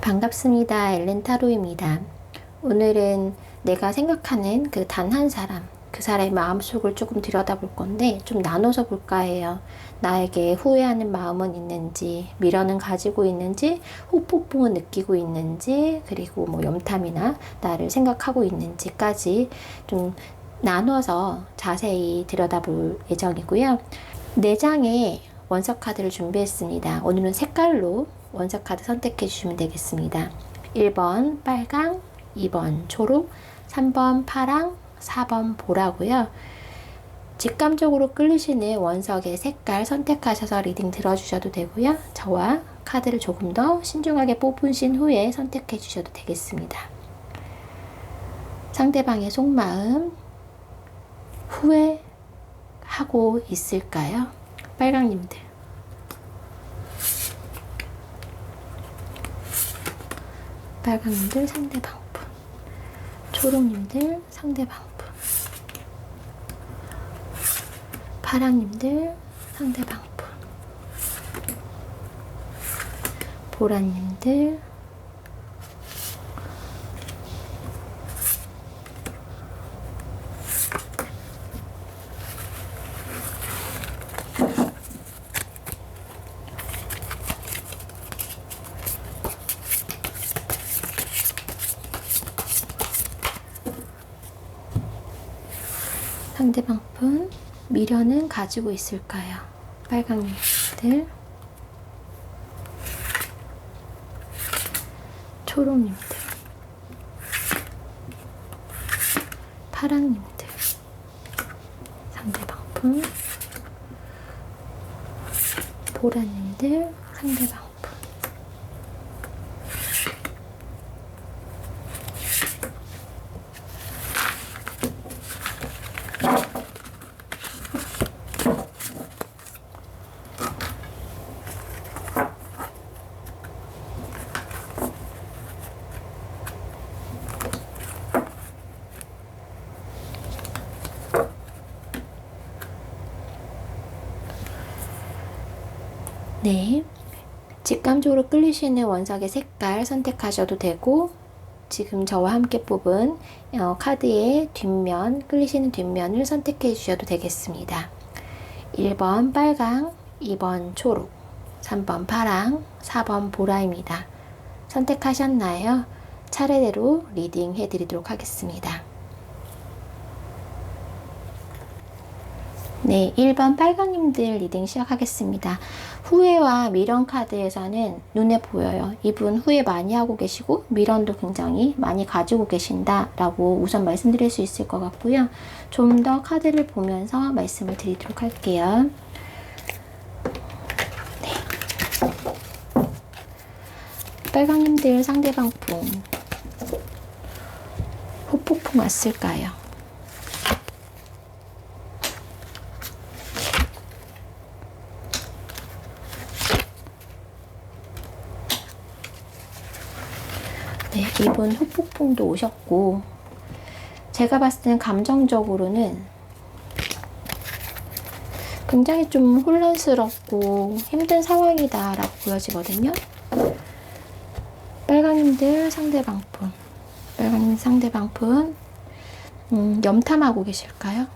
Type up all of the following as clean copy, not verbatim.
반갑습니다. 엘렌타로입니다. 오늘은 내가 생각하는 그 단 한 사람, 그 사람의 마음속을 조금 들여다볼 건데 좀 나눠서 볼까 해요. 나에게 후회하는 마음은 있는지, 미련은 가지고 있는지, 후폭풍은 느끼고 있는지, 그리고 뭐 염탐이나 나를 생각하고 있는지까지 좀 나눠서 자세히 들여다볼 예정이고요. 4장의 원서 카드를 준비했습니다. 오늘은 색깔로 원서 카드 선택해 주시면 되겠습니다. 1번 빨강, 2번 초록, 3번 파랑, 4번 보라고요. 직감적으로 끌리시는 원석의 색깔 선택하셔서 리딩 들어주셔도 되고요. 저와 카드를 조금 더 신중하게 뽑으신 후에 선택해 주셔도 되겠습니다. 상대방의 속마음 후회하고 있을까요? 빨강님들, 빨강님들 상대방분, 초록님들 상대방분, 파랑님들 상대방분, 보라님들 상대방분 미련은 가지고 있을까요? 빨강님들, 초록님들, 파랑님들 상대방분, 보라님들 상대방분. 네, 직감적으로 끌리시는 원석의 색깔 선택하셔도 되고, 지금 저와 함께 뽑은 카드의 뒷면, 끌리시는 뒷면을 선택해 주셔도 되겠습니다. 1번 빨강, 2번 초록, 3번 파랑, 4번 보라입니다. 선택하셨나요? 차례대로 리딩 해드리도록 하겠습니다. 네, 1번 빨강님들 리딩 시작하겠습니다. 후회와 미련 카드에서는 눈에 보여요. 이분 후회 많이 하고 계시고 미련도 굉장히 많이 가지고 계신다라고 우선 말씀드릴 수 있을 것 같고요. 좀 더 카드를 보면서 말씀을 드리도록 할게요. 네. 빨강님들 상대방 분 후폭풍 왔을까요? 네, 이분 후폭풍도 오셨고, 제가 봤을 때는 감정적으로는 굉장히 좀 혼란스럽고 힘든 상황이다 라고 보여지거든요. 빨강님들 상대방분, 빨강님 상대방분 염탐하고 계실까요?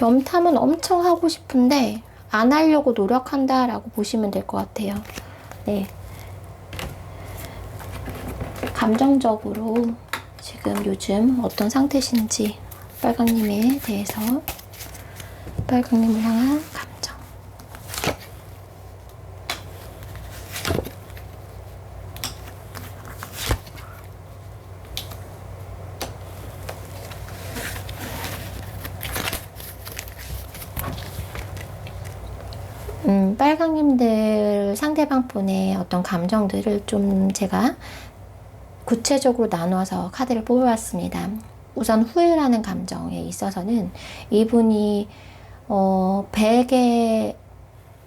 염탐은 엄청 하고 싶은데 안 하려고 노력한다 라고 보시면 될 것 같아요. 네, 감정적으로 지금 요즘 어떤 상태신지, 빨강님에 대해서, 빨강님을 향한 감정. 빨강님들 상대방 분의 어떤 감정들을 좀 제가 구체적으로 나눠서 카드를 뽑아봤습니다. 우선 후회라는 감정에 있어서는 이분이 100에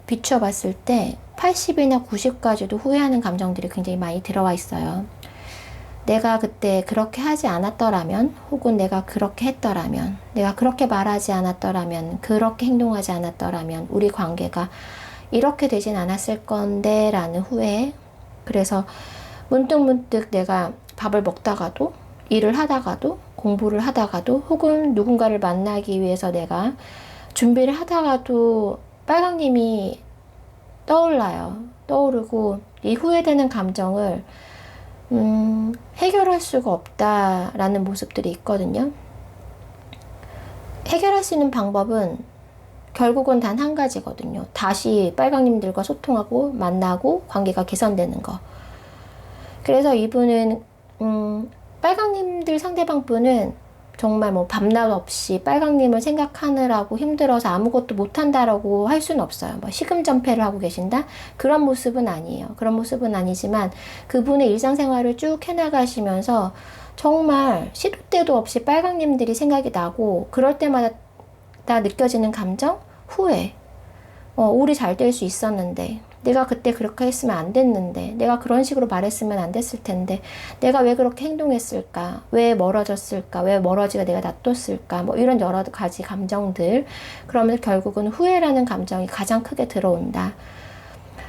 비춰봤을 때 80이나 90까지도 후회하는 감정들이 굉장히 많이 들어와 있어요. 내가 그때 그렇게 하지 않았더라면, 혹은 내가 그렇게 했더라면, 내가 그렇게 말하지 않았더라면, 그렇게 행동하지 않았더라면 우리 관계가 이렇게 되진 않았을 건데 라는 후회. 그래서 문득문득 내가 밥을 먹다가도, 일을 하다가도, 공부를 하다가도, 혹은 누군가를 만나기 위해서 내가 준비를 하다가도 빨강님이 떠올라요. 떠오르고 이 후회되는 감정을 해결할 수가 없다라는 모습들이 있거든요. 해결할 수 있는 방법은 결국은 단 한 가지거든요. 다시 빨강님들과 소통하고 만나고 관계가 개선되는 거. 그래서 이분은 빨강님들 상대방 분은 정말 뭐 밤낮 없이 빨강님을 생각하느라고 힘들어서 아무것도 못한다라고 할 수는 없어요. 뭐 시금전폐를 하고 계신다? 그런 모습은 아니에요. 그런 모습은 아니지만 그분의 일상생활을 쭉 해나가시면서 정말 시도 때도 없이 빨강님들이 생각이 나고, 그럴 때마다 느껴지는 감정? 후회. 우리 잘 될 수 있었는데, 내가 그때 그렇게 했으면 안 됐는데, 내가 그런 식으로 말했으면 안 됐을 텐데, 내가 왜 그렇게 행동했을까? 왜 멀어졌을까? 왜 멀어지가 내가 놔뒀을까? 뭐 이런 여러 가지 감정들. 그러면 결국은 후회라는 감정이 가장 크게 들어온다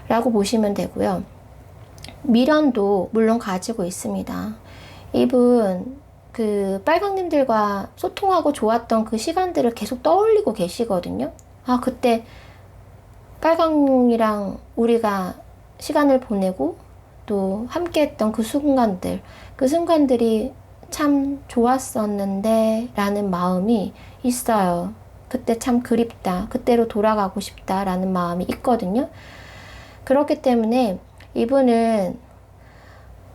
라고 보시면 되고요. 미련도 물론 가지고 있습니다. 이분 그 빨강님들과 소통하고 좋았던 그 시간들을 계속 떠올리고 계시거든요. 아, 그때 빨강이랑 우리가 시간을 보내고 또 함께 했던 그 순간들이 참 좋았었는데 라는 마음이 있어요. 그때 참 그립다. 그때로 돌아가고 싶다 라는 마음이 있거든요. 그렇기 때문에 이분은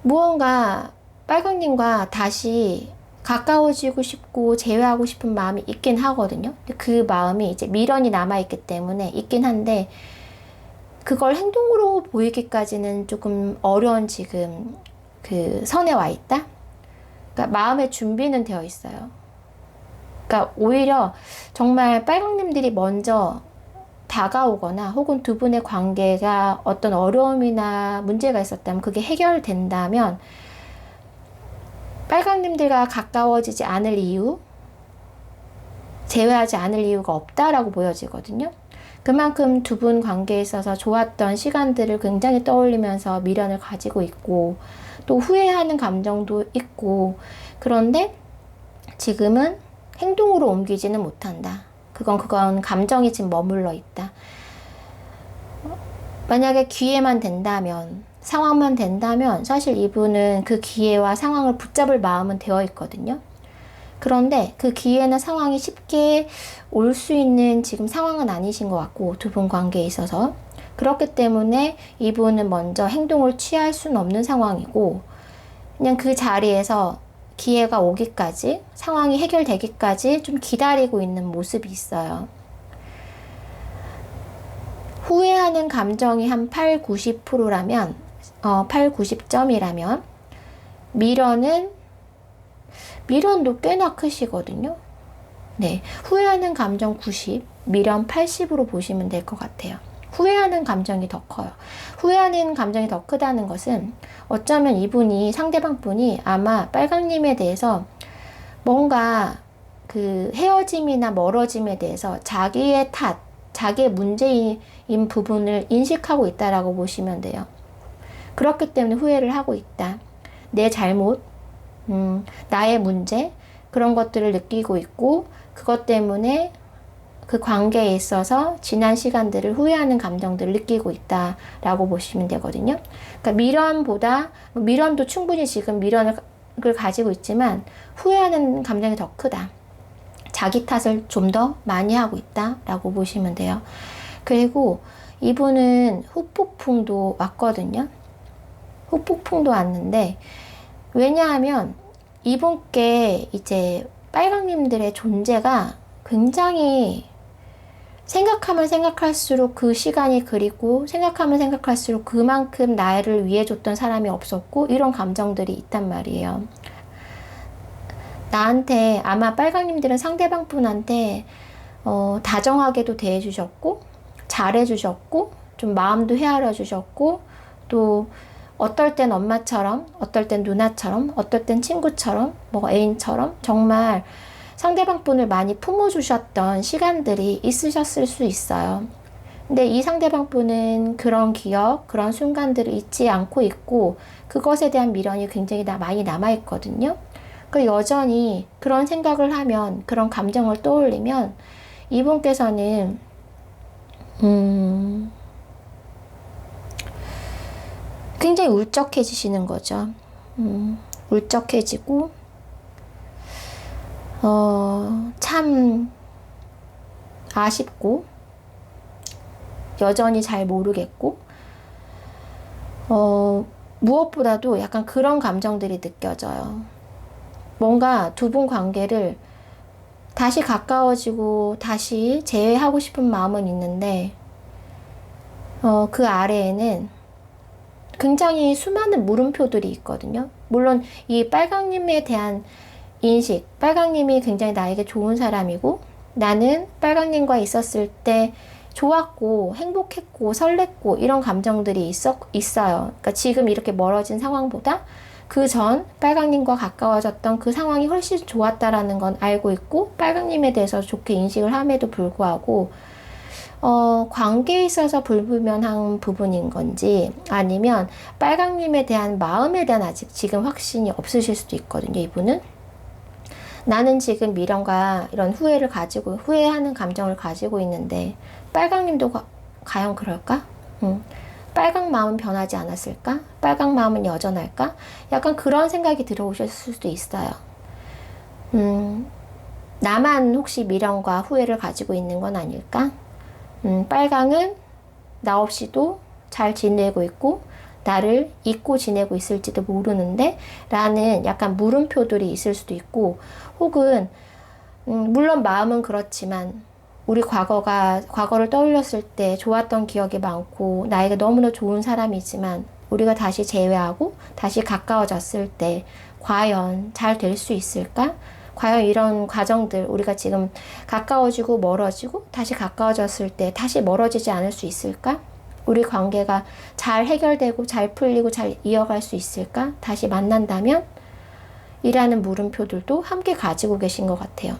무언가 빨강님과 다시 가까워지고 싶고 재회하고 싶은 마음이 있긴 하거든요. 그 마음이 이제 미련이 남아있기 때문에 있긴 한데, 그걸 행동으로 보이기까지는 조금 어려운 지금 그 선에 와 있다? 그러니까 마음의 준비는 되어 있어요. 그러니까 오히려 정말 빨강님들이 먼저 다가오거나, 혹은 두 분의 관계가 어떤 어려움이나 문제가 있었다면 그게 해결된다면 빨강님들과 가까워지지 않을 이유, 재회하지 않을 이유가 없다라고 보여지거든요. 그만큼 두 분 관계에 있어서 좋았던 시간들을 굉장히 떠올리면서 미련을 가지고 있고, 또 후회하는 감정도 있고, 그런데 지금은 행동으로 옮기지는 못한다. 그건 감정이 지금 머물러 있다. 만약에 기회만 된다면, 상황만 된다면 사실 이분은 그 기회와 상황을 붙잡을 마음은 되어 있거든요. 그런데 그 기회나 상황이 쉽게 올 수 있는 지금 상황은 아니신 것 같고, 두 분 관계에 있어서. 그렇기 때문에 이분은 먼저 행동을 취할 수는 없는 상황이고, 그냥 그 자리에서 기회가 오기까지, 상황이 해결되기까지 좀 기다리고 있는 모습이 있어요. 후회하는 감정이 한 8, 90%라면 8, 90점이라면 미련도 꽤나 크시거든요. 네, 후회하는 감정 90, 미련 80으로 보시면 될 것 같아요. 후회하는 감정이 더 커요. 후회하는 감정이 더 크다는 것은 어쩌면 이분이, 상대방 분이 아마 빨강님에 대해서 뭔가 그 헤어짐이나 멀어짐에 대해서 자기의 탓, 자기의 문제인 부분을 인식하고 있다라고 보시면 돼요. 그렇기 때문에 후회를 하고 있다. 내 잘못, 나의 문제, 그런 것들을 느끼고 있고, 그것 때문에 그 관계에 있어서 지난 시간들을 후회하는 감정들을 느끼고 있다라고 보시면 되거든요. 그러니까 미련도 충분히 지금 미련을 가지고 있지만 후회하는 감정이 더 크다. 자기 탓을 좀 더 많이 하고 있다라고 보시면 돼요. 그리고 이분은 후폭풍도 왔거든요. 후폭풍도 왔는데, 왜냐하면 이분께 이제 빨강님들의 존재가 굉장히 생각하면 생각할수록 그 시간이 그리고, 생각하면 생각할수록 그만큼 나를 위해 줬던 사람이 없었고, 이런 감정들이 있단 말이에요. 나한테, 아마 빨강님들은 상대방 분한테 다정하게도 대해주셨고, 잘해주셨고, 좀 마음도 헤아려 주셨고, 또 어떨 땐 엄마처럼, 어떨 땐 누나처럼, 어떨 땐 친구처럼, 뭐 애인처럼 정말 상대방 분을 많이 품어주셨던 시간들이 있으셨을 수 있어요. 근데 이 상대방 분은 그런 기억, 그런 순간들을 잊지 않고 있고 그것에 대한 미련이 굉장히 많이 남아있거든요. 그 여전히 그런 생각을 하면, 그런 감정을 떠올리면 이분께서는 굉장히 울적해지시는 거죠. 울적해지고 참 아쉽고 여전히 잘 모르겠고 무엇보다도 약간 그런 감정들이 느껴져요. 뭔가 두 분 관계를 다시 가까워지고 다시 재회하고 싶은 마음은 있는데 그 아래에는 굉장히 수많은 물음표들이 있거든요. 물론 이 빨강님에 대한 인식, 빨강님이 굉장히 나에게 좋은 사람이고 나는 빨강님과 있었을 때 좋았고 행복했고 설렜고 이런 감정들이 있어요. 그러니까 지금 이렇게 멀어진 상황보다 그 전 빨강님과 가까워졌던 그 상황이 훨씬 좋았다라는 건 알고 있고 빨강님에 대해서 좋게 인식을 함에도 불구하고 관계에 있어서 불분명한 부분인 건지 아니면 빨강님에 대한 마음에 대한 아직 지금 확신이 없으실 수도 있거든요. 이분은 나는 지금 미련과 이런 후회를 가지고 후회하는 감정을 가지고 있는데 빨강님도 과연 그럴까? 빨강 마음은 변하지 않았을까? 빨강 마음은 여전할까? 약간 그런 생각이 들어오실 수도 있어요. 나만 혹시 미련과 후회를 가지고 있는 건 아닐까? 빨강은 나 없이도 잘 지내고 있고 나를 잊고 지내고 있을지도 모르는데 라는 약간 물음표들이 있을 수도 있고 혹은 물론 마음은 그렇지만 우리 과거를 떠올렸을 때 좋았던 기억이 많고 나에게 너무나 좋은 사람이지만 우리가 다시 재회하고 다시 가까워졌을 때 과연 잘 될 수 있을까? 과연 이런 과정들 우리가 지금 가까워지고 멀어지고 다시 가까워졌을 때 다시 멀어지지 않을 수 있을까? 우리 관계가 잘 해결되고 잘 풀리고 잘 이어갈 수 있을까? 다시 만난다면? 이라는 물음표들도 함께 가지고 계신 것 같아요.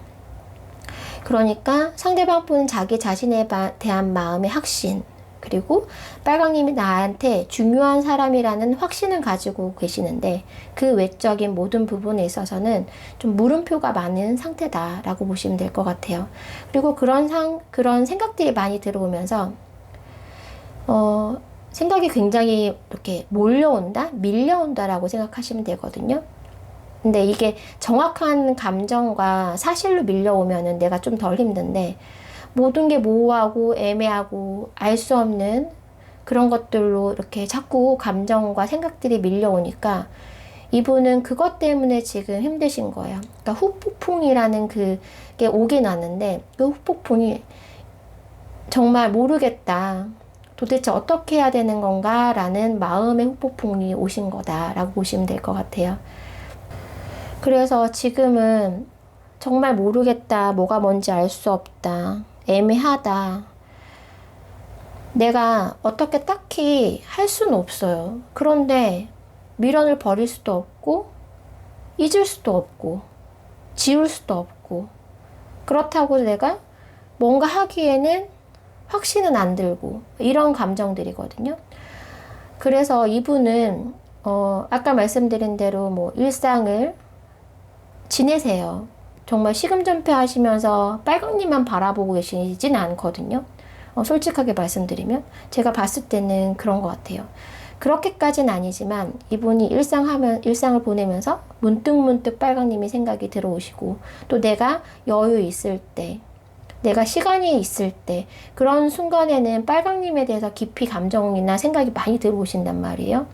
그러니까 상대방 분은 자기 자신에 대한 마음의 확신, 그리고 빨강님이 나한테 중요한 사람이라는 확신을 가지고 계시는데 그 외적인 모든 부분에 있어서는 좀 물음표가 많은 상태다라고 보시면 될 것 같아요. 그리고 그런 생각들이 많이 들어오면서 생각이 굉장히 이렇게 몰려온다, 밀려온다라고 생각하시면 되거든요. 근데 이게 정확한 감정과 사실로 밀려오면은 내가 좀 덜 힘든데 모든 게 모호하고 애매하고 알 수 없는 그런 것들로 이렇게 자꾸 감정과 생각들이 밀려오니까 이분은 그것 때문에 지금 힘드신 거예요. 그러니까 후폭풍이라는 그게 오긴 왔는데 그 후폭풍이 정말 모르겠다. 도대체 어떻게 해야 되는 건가? 라는 마음의 후폭풍이 오신 거다라고 보시면 될 것 같아요. 그래서 지금은 정말 모르겠다. 뭐가 뭔지 알 수 없다. 애매하다. 내가 어떻게 딱히 할 수는 없어요. 그런데 미련을 버릴 수도 없고 잊을 수도 없고 지울 수도 없고 그렇다고 내가 뭔가 하기에는 확신은 안 들고 이런 감정들이거든요. 그래서 이분은 아까 말씀드린 대로 뭐 일상을 지내세요. 정말 시금전폐 하시면서 빨강님만 바라보고 계시진 않거든요. 솔직하게 말씀드리면 제가 봤을 때는 그런 것 같아요. 그렇게까지는 아니지만 이분이 일상을 보내면서 문득문득 빨강님이 생각이 들어오시고 또 내가 여유 있을 때 내가 시간이 있을 때 그런 순간에는 빨강님에 대해서 깊이 감정이나 생각이 많이 들어오신단 말이에요.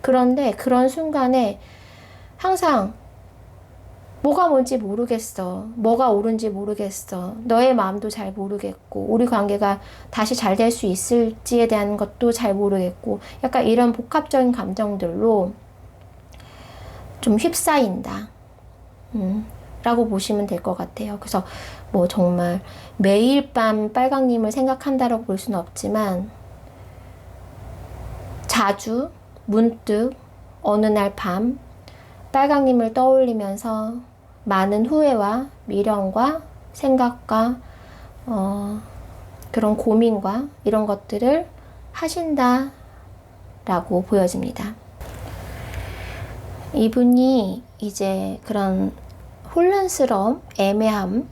그런데 그런 순간에 항상 뭐가 뭔지 모르겠어. 뭐가 옳은지 모르겠어. 너의 마음도 잘 모르겠고 우리 관계가 다시 잘 될 수 있을지에 대한 것도 잘 모르겠고 약간 이런 복합적인 감정들로 좀 휩싸인다. 라고 보시면 될 것 같아요. 그래서 뭐 정말 매일 밤 빨강님을 생각한다라고 볼 수는 없지만 자주 문득 어느 날 밤 빨강님을 떠올리면서 많은 후회와 미련과 생각과 그런 고민과 이런 것들을 하신다 라고 보여집니다. 이분이 이제 그런 혼란스러움, 애매함,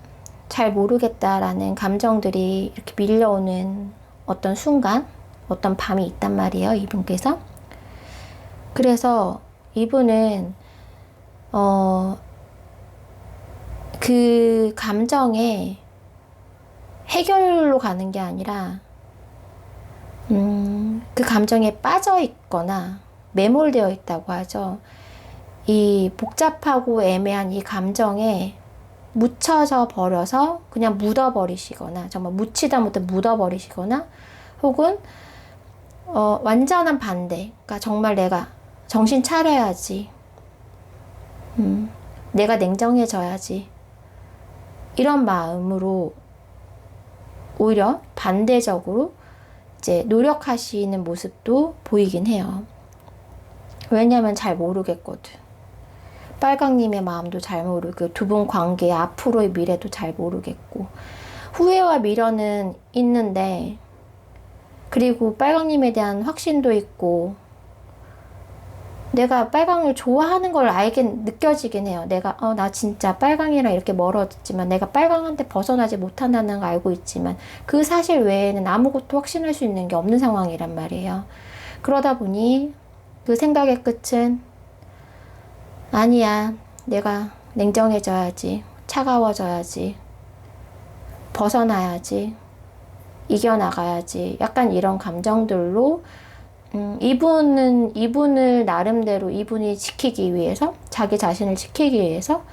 잘 모르겠다라는 감정들이 이렇게 밀려오는 어떤 순간, 어떤 밤이 있단 말이에요, 이분께서. 그래서 이분은 그 감정에 해결로 가는 게 아니라 그 감정에 빠져 있거나 매몰되어 있다고 하죠. 이 복잡하고 애매한 이 감정에 묻혀져 버려서 그냥 묻어버리시거나, 정말 묻히다 못해 묻어버리시거나, 혹은 완전한 반대, 그러니까 정말 내가 정신 차려야지, 내가 냉정해져야지, 이런 마음으로 오히려 반대적으로 이제 노력하시는 모습도 보이긴 해요. 왜냐면 잘 모르겠거든. 빨강님의 마음도 잘 모르고, 두 분 관계의 앞으로의 미래도 잘 모르겠고, 후회와 미련은 있는데, 그리고 빨강님에 대한 확신도 있고, 내가 빨강을 좋아하는 걸 느껴지긴 해요. 내가 나 진짜 빨강이랑 이렇게 멀어졌지만 내가 빨강한테 벗어나지 못한다는 걸 알고 있지만 그 사실 외에는 아무것도 확신할 수 있는 게 없는 상황이란 말이에요. 그러다 보니 그 생각의 끝은 아니야, 내가 냉정해져야지, 차가워져야지, 벗어나야지, 이겨나가야지, 약간 이런 감정들로 이분을 나름대로 이분이 지키기 위해서, 자기 자신을 지키기 위해서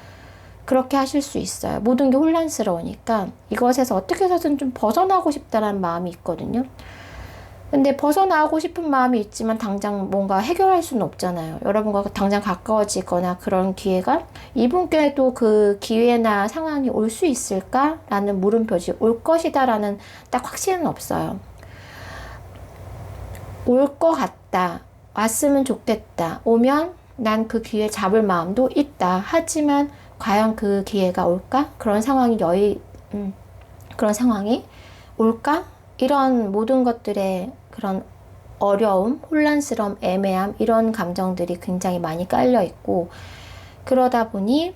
그렇게 하실 수 있어요. 모든 게 혼란스러우니까 이것에서 어떻게 해서든 좀 벗어나고 싶다는 마음이 있거든요. 근데 벗어나고 싶은 마음이 있지만 당장 뭔가 해결할 수는 없잖아요. 여러분과 당장 가까워지거나 그런 기회가, 이분께도 그 기회나 상황이 올 수 있을까라는 물음표지, 올 것이다라는 딱 확신은 없어요. 올 것 같다, 왔으면 좋겠다, 오면 난 그 기회 잡을 마음도 있다. 하지만 과연 그 기회가 올까? 그런 상황이 올까? 이런 모든 것들의 그런 어려움, 혼란스러움, 애매함, 이런 감정들이 굉장히 많이 깔려 있고, 그러다 보니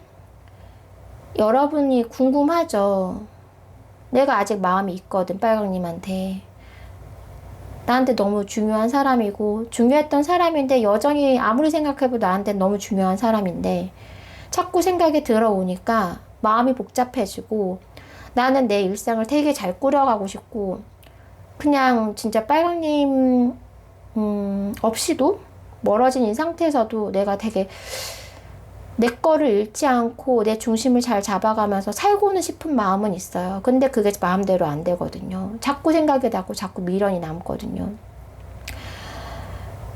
여러분이 궁금하죠. 내가 아직 마음이 있거든, 빨강님한테. 나한테 너무 중요한 사람이고, 중요했던 사람인데, 여전히 아무리 생각해도 나한테 너무 중요한 사람인데, 자꾸 생각이 들어오니까 마음이 복잡해지고, 나는 내 일상을 되게 잘 꾸려가고 싶고, 그냥 진짜 빨강님 없이도, 멀어진 이 상태에서도 내가 되게 내 거를 잃지 않고 내 중심을 잘 잡아가면서 살고는 싶은 마음은 있어요. 근데 그게 마음대로 안 되거든요. 자꾸 생각이 나고 자꾸 미련이 남거든요.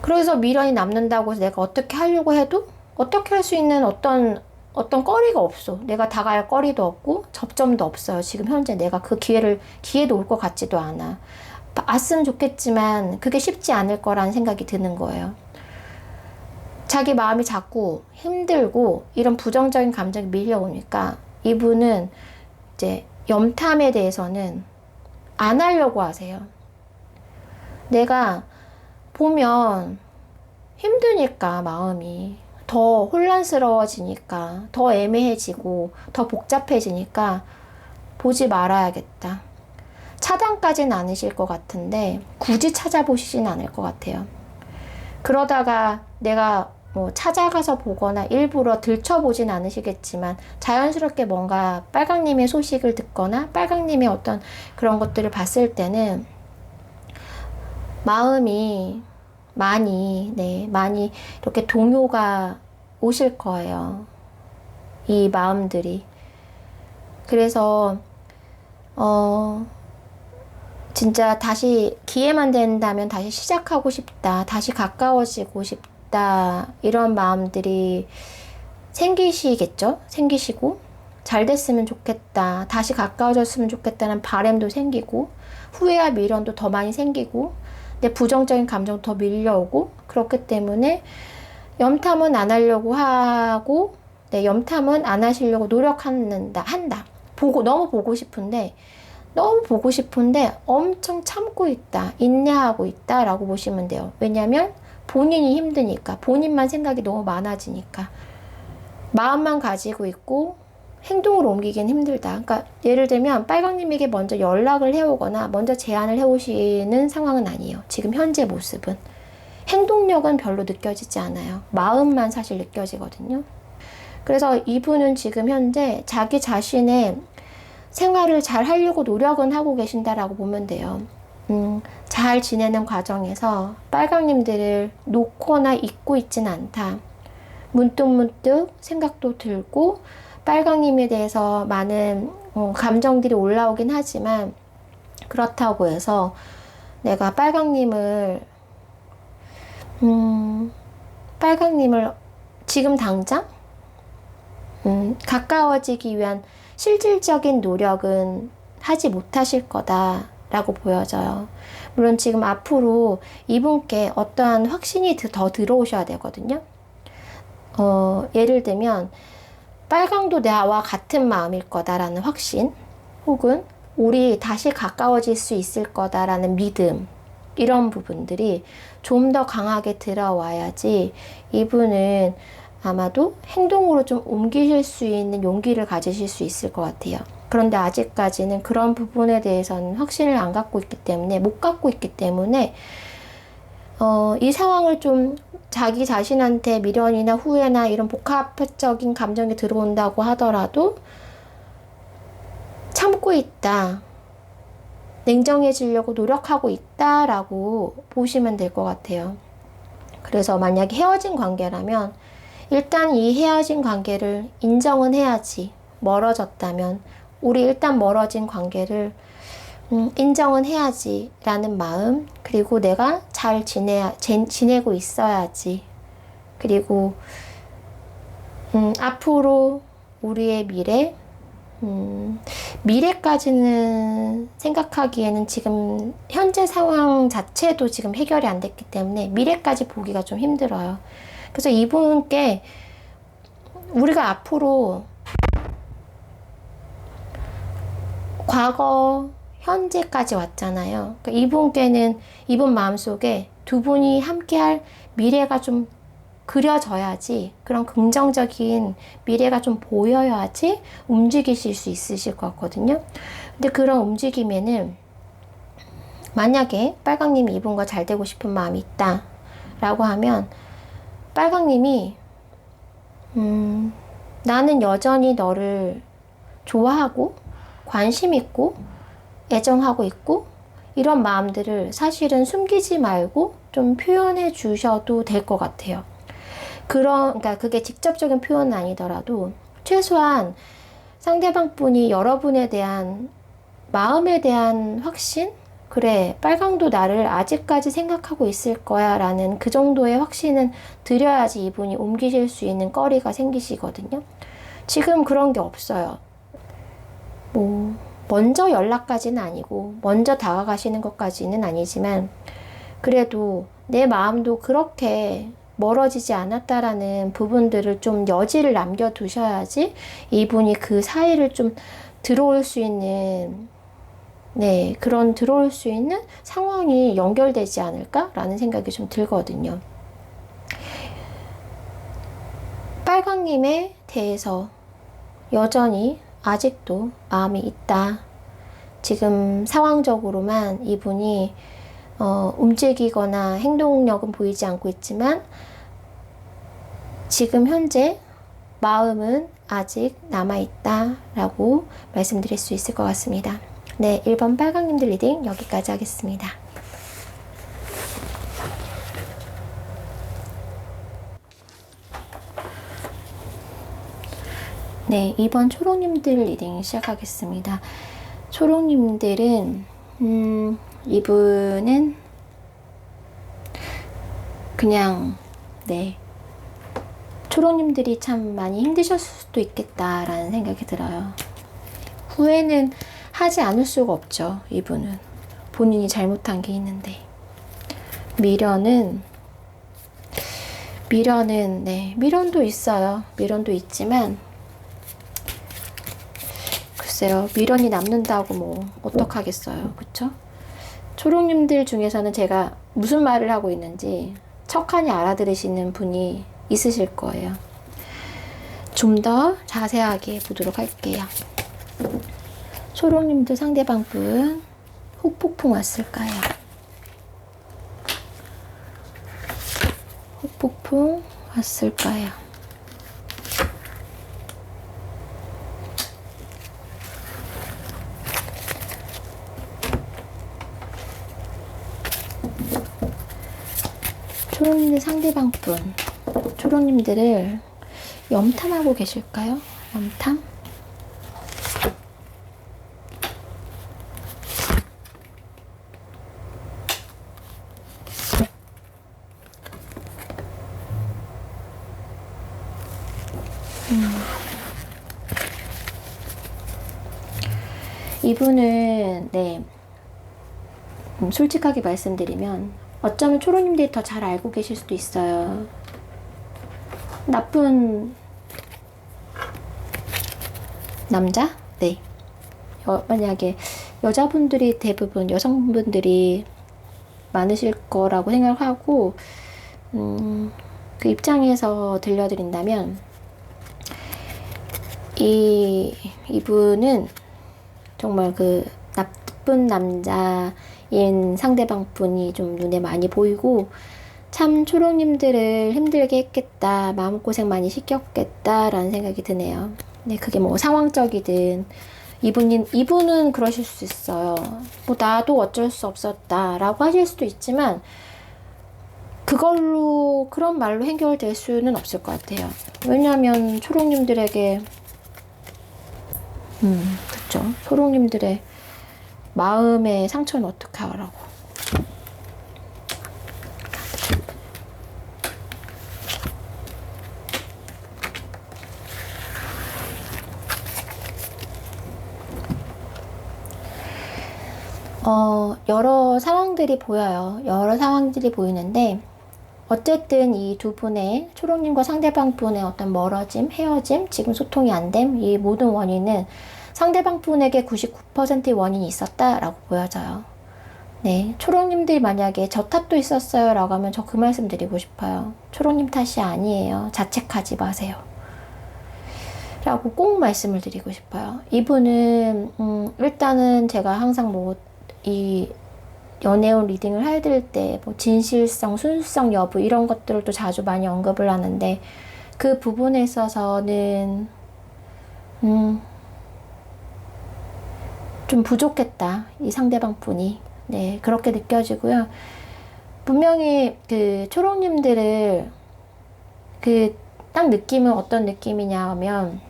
그래서 미련이 남는다고 해서 내가 어떻게 하려고 해도 어떻게 할 수 있는 어떤 거리가 없어. 내가 다가갈 거리도 없고 접점도 없어요. 지금 현재 내가 그 기회도 올 것 같지도 않아. 왔으면 좋겠지만 그게 쉽지 않을 거라는 생각이 드는 거예요. 자기 마음이 자꾸 힘들고 이런 부정적인 감정이 밀려오니까 이분은 이제 염탐에 대해서는 안 하려고 하세요. 내가 보면 힘드니까, 마음이 더 혼란스러워지니까, 더 애매해지고 더 복잡해지니까 보지 말아야겠다. 차단까지는 않으실 것 같은데 굳이 찾아보시진 않을 것 같아요. 그러다가 내가 뭐 찾아가서 보거나 일부러 들춰보진 않으시겠지만 자연스럽게 뭔가 빨강님의 소식을 듣거나 빨강님의 어떤 그런 것들을 봤을 때는 마음이 많이 이렇게 동요가 오실 거예요. 이 마음들이. 그래서 진짜 다시 기회만 된다면 다시 시작하고 싶다, 다시 가까워지고 싶다, 이런 마음들이 생기시겠죠? 생기시고, 잘 됐으면 좋겠다, 다시 가까워졌으면 좋겠다는 바람도 생기고, 후회와 미련도 더 많이 생기고, 내 부정적인 감정 더 밀려오고, 그렇기 때문에 염탐은 안 하려고 하고, 네, 염탐은 안 하시려고 한다. 너무 보고 싶은데 엄청 참고 있다, 인내하고 있다 라고 보시면 돼요. 왜냐면 본인이 힘드니까, 본인만 생각이 너무 많아지니까. 마음만 가지고 있고 행동으로 옮기긴 힘들다. 그러니까 예를 들면 빨강님에게 먼저 연락을 해오거나 먼저 제안을 해오시는 상황은 아니에요. 지금 현재 모습은. 행동력은 별로 느껴지지 않아요. 마음만 사실 느껴지거든요. 그래서 이분은 지금 현재 자기 자신의 생활을 잘 하려고 노력은 하고 계신다라고 보면 돼요. 잘 지내는 과정에서 빨강님들을 놓거나 잊고 있진 않다. 문득문득 생각도 들고 빨강님에 대해서 많은 감정들이 올라오긴 하지만, 그렇다고 해서 내가 빨강님을 지금 당장 가까워지기 위한 실질적인 노력은 하지 못하실 거다라고 보여져요. 물론 지금 앞으로 이분께 어떠한 확신이 더 들어오셔야 되거든요. 예를 들면 빨강도 나와 같은 마음일 거다라는 확신, 혹은 우리 다시 가까워질 수 있을 거다라는 믿음, 이런 부분들이 좀 더 강하게 들어와야지 이분은 아마도 행동으로 좀 옮기실 수 있는 용기를 가지실 수 있을 것 같아요. 그런데 아직까지는 그런 부분에 대해서는 확신을 안 갖고 있기 때문에, 못 갖고 있기 때문에 이 상황을 좀 자기 자신한테 미련이나 후회나 이런 복합적인 감정이 들어온다고 하더라도 참고 있다, 냉정해지려고 노력하고 있다라고 보시면 될 것 같아요. 그래서 만약에 헤어진 관계라면 일단 이 헤어진 관계를 인정은 해야지. 멀어졌다면 우리 일단 멀어진 관계를 인정은 해야지 라는 마음, 그리고 내가 잘 지내고 있어야지, 그리고 앞으로 우리의 미래까지는 생각하기에는 지금 현재 상황 자체도 지금 해결이 안 됐기 때문에 미래까지 보기가 좀 힘들어요. 그래서 이분께 우리가 앞으로 과거, 현재까지 왔잖아요. 그러니까 이분께는 이분 마음속에 두 분이 함께할 미래가 좀 그려져야지, 그런 긍정적인 미래가 좀 보여야지 움직이실 수 있으실 것 같거든요. 근데 그런 움직임에는 만약에 빨강님이 이분과 잘 되고 싶은 마음이 있다 라고 하면, 빨강님이 나는 여전히 너를 좋아하고 관심 있고 애정하고 있고 이런 마음들을 사실은 숨기지 말고 좀 표현해 주셔도 될 것 같아요. 그러니까 그게 직접적인 표현은 아니더라도 최소한 상대방 분이 여러분에 대한 마음에 대한 확신? 그래, 빨강도 나를 아직까지 생각하고 있을 거야 라는 그 정도의 확신은 드려야지 이분이 옮기실 수 있는 거리가 생기시거든요. 지금 그런 게 없어요. 먼저 연락까지는 아니고 먼저 다가가시는 것까지는 아니지만, 그래도 내 마음도 그렇게 멀어지지 않았다라는 부분들을 좀 여지를 남겨두셔야지 이분이 그 사이를 좀 들어올 수 있는, 들어올 수 있는 상황이 연결되지 않을까라는 생각이 좀 들거든요. 빨강님에 대해서 여전히 아직도 마음이 있다. 지금 상황적으로만 이분이 움직이거나 행동력은 보이지 않고 있지만 지금 현재 마음은 아직 남아있다 라고 말씀드릴 수 있을 것 같습니다. 네, 1번 빨강님들 리딩 여기까지 하겠습니다. 네, 2번 초록님들 리딩 시작하겠습니다. 초록님들은 이분은 그냥 초록님들이 참 많이 힘드셨을 수도 있겠다라는 생각이 들어요. 후회는 하지 않을 수가 없죠. 이분은 본인이 잘못한 게 있는데, 미련은 네, 미련도 있어요. 미련도 있지만 글쎄요, 미련이 남는다고 뭐 어떡하겠어요. 그쵸? 초록님들 중에서는 제가 무슨 말을 하고 있는지 척하니 알아들으시는 분이 있으실 거예요. 좀 더 자세하게 보도록 할게요. 초록님들 상대방 분 혹폭풍 왔을까요? 혹폭풍 왔을까요? 초록님들 상대방 분, 초록님들을 염탐하고 계실까요? 염탐? 이분은 네, 솔직하게 말씀드리면 어쩌면 초록님들이 더 잘 알고 계실 수도 있어요. 나쁜 남자? 네. 만약에 여자분들이 대부분 여성분들이 많으실 거라고 생각하고 그 입장에서 들려드린다면 이분은 정말 그 나쁜 남자인 상대방 분이 좀 눈에 많이 보이고 참 초록님들을 힘들게 했겠다, 마음고생 많이 시켰겠다라는 생각이 드네요. 네, 그게 뭐 상황적이든 이분은 그러실 수 있어요. 뭐 나도 어쩔 수 없었다라고 하실 수도 있지만 그걸로 그런 말로 해결될 수는 없을 것 같아요. 왜냐하면 초록님들에게 그쵸. 초록님들의 마음의 상처는 어떻게 하라고. 여러 상황들이 보여요. 여러 상황들이 보이는데 어쨌든 이 두 분의 초록님과 상대방 분의 어떤 멀어짐, 헤어짐, 지금 소통이 안 됨, 이 모든 원인은 상대방 분에게 99%의 원인이 있었다라고 보여져요. 네, 초록님들이 만약에 저 탓도 있었어요 라고 하면 저 그 말씀 드리고 싶어요. 초록님 탓이 아니에요. 자책하지 마세요. 라고 꼭 말씀을 드리고 싶어요. 이분은 일단은 제가 항상 뭐 이 연애운 리딩을 해드릴 때 뭐 진실성, 순수성 여부 이런 것들을 또 자주 많이 언급을 하는데 그 부분에 있어서는 좀 부족했다. 이 상대방 분이. 네, 그렇게 느껴지고요. 분명히 그 초록님들을 그 딱 느낌은 어떤 느낌이냐 하면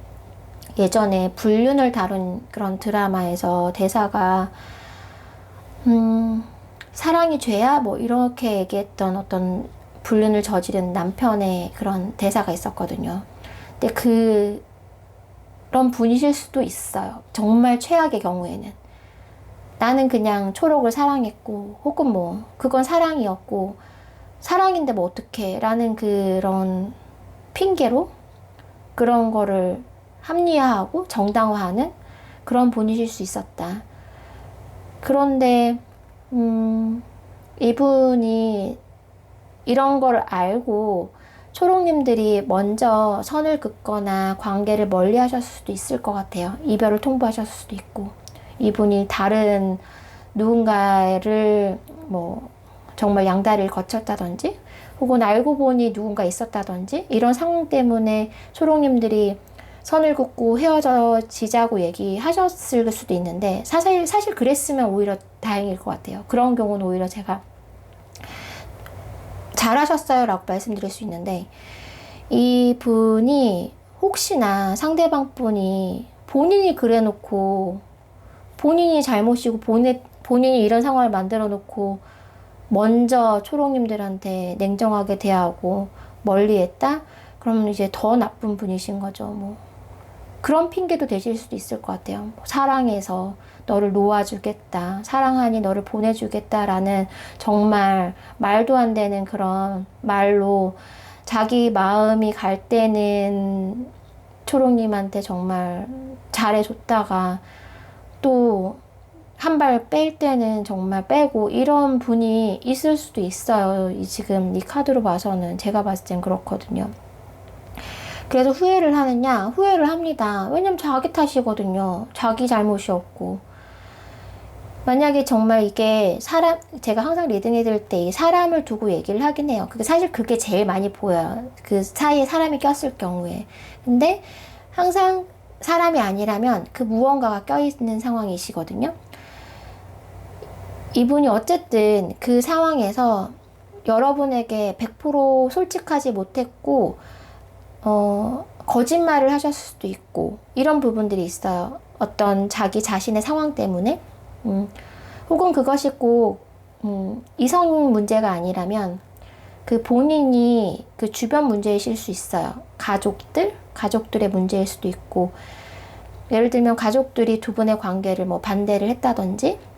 예전에 불륜을 다룬 그런 드라마에서 대사가 사랑이 죄야? 뭐 이렇게 얘기했던 어떤 불륜을 저지른 남편의 그런 대사가 있었거든요. 근데 그런 분이실 수도 있어요. 정말 최악의 경우에는. 나는 그냥 초록을 사랑했고 혹은 뭐 그건 사랑이었고 사랑인데 뭐 어떡해 라는 그런 핑계로 그런 거를 합리화하고 정당화하는 그런 분이실 수 있었다. 그런데 이분이 이런 걸 알고 초록님들이 먼저 선을 긋거나 관계를 멀리 하셨을 수도 있을 것 같아요. 이별을 통보하셨을 수도 있고 이분이 다른 누군가를 뭐 정말 양다리를 거쳤다든지 혹은 알고 보니 누군가 있었다든지 이런 상황 때문에 초록님들이 선을 긋고 헤어지자고 얘기하셨을 수도 있는데 사실 그랬으면 오히려 다행일 것 같아요. 그런 경우는 오히려 제가 잘하셨어요 라고 말씀드릴 수 있는데 이분이 혹시나 상대방 분이 본인이 그래놓고 본인이 잘못이고 본인이 이런 상황을 만들어 놓고 먼저 초록님들한테 냉정하게 대하고 멀리했다? 그러면 이제 더 나쁜 분이신 거죠. 뭐 그런 핑계도 대실 수도 있을 것 같아요. 뭐 사랑해서 너를 놓아주겠다, 사랑하니 너를 보내주겠다라는 정말 말도 안 되는 그런 말로 자기 마음이 갈 때는 초롱님한테 정말 잘해줬다가 또 한 발 뺄 때는 정말 빼고 이런 분이 있을 수도 있어요. 지금 이 카드로 봐서는 제가 봤을 땐 그렇거든요. 그래서 후회를 하느냐? 후회를 합니다. 왜냐면 자기 탓이거든요. 자기 잘못이었고. 만약에 정말 이게 제가 항상 리딩해 드릴 때 이 사람을 두고 얘기를 하긴 해요. 사실 그게 제일 많이 보여요. 그 사이에 사람이 꼈을 경우에. 근데 항상 사람이 아니라면 그 무언가가 껴있는 상황이시거든요. 이분이 어쨌든 그 상황에서 여러분에게 100% 솔직하지 못했고, 거짓말을 하셨을 수도 있고, 이런 부분들이 있어요. 어떤 자기 자신의 상황 때문에. 혹은 그것이 꼭, 이성 문제가 아니라면, 그 본인이 그 주변 문제이실 수 있어요. 가족들의 문제일 수도 있고, 예를 들면 가족들이 두 분의 관계를 뭐 반대를 했다든지,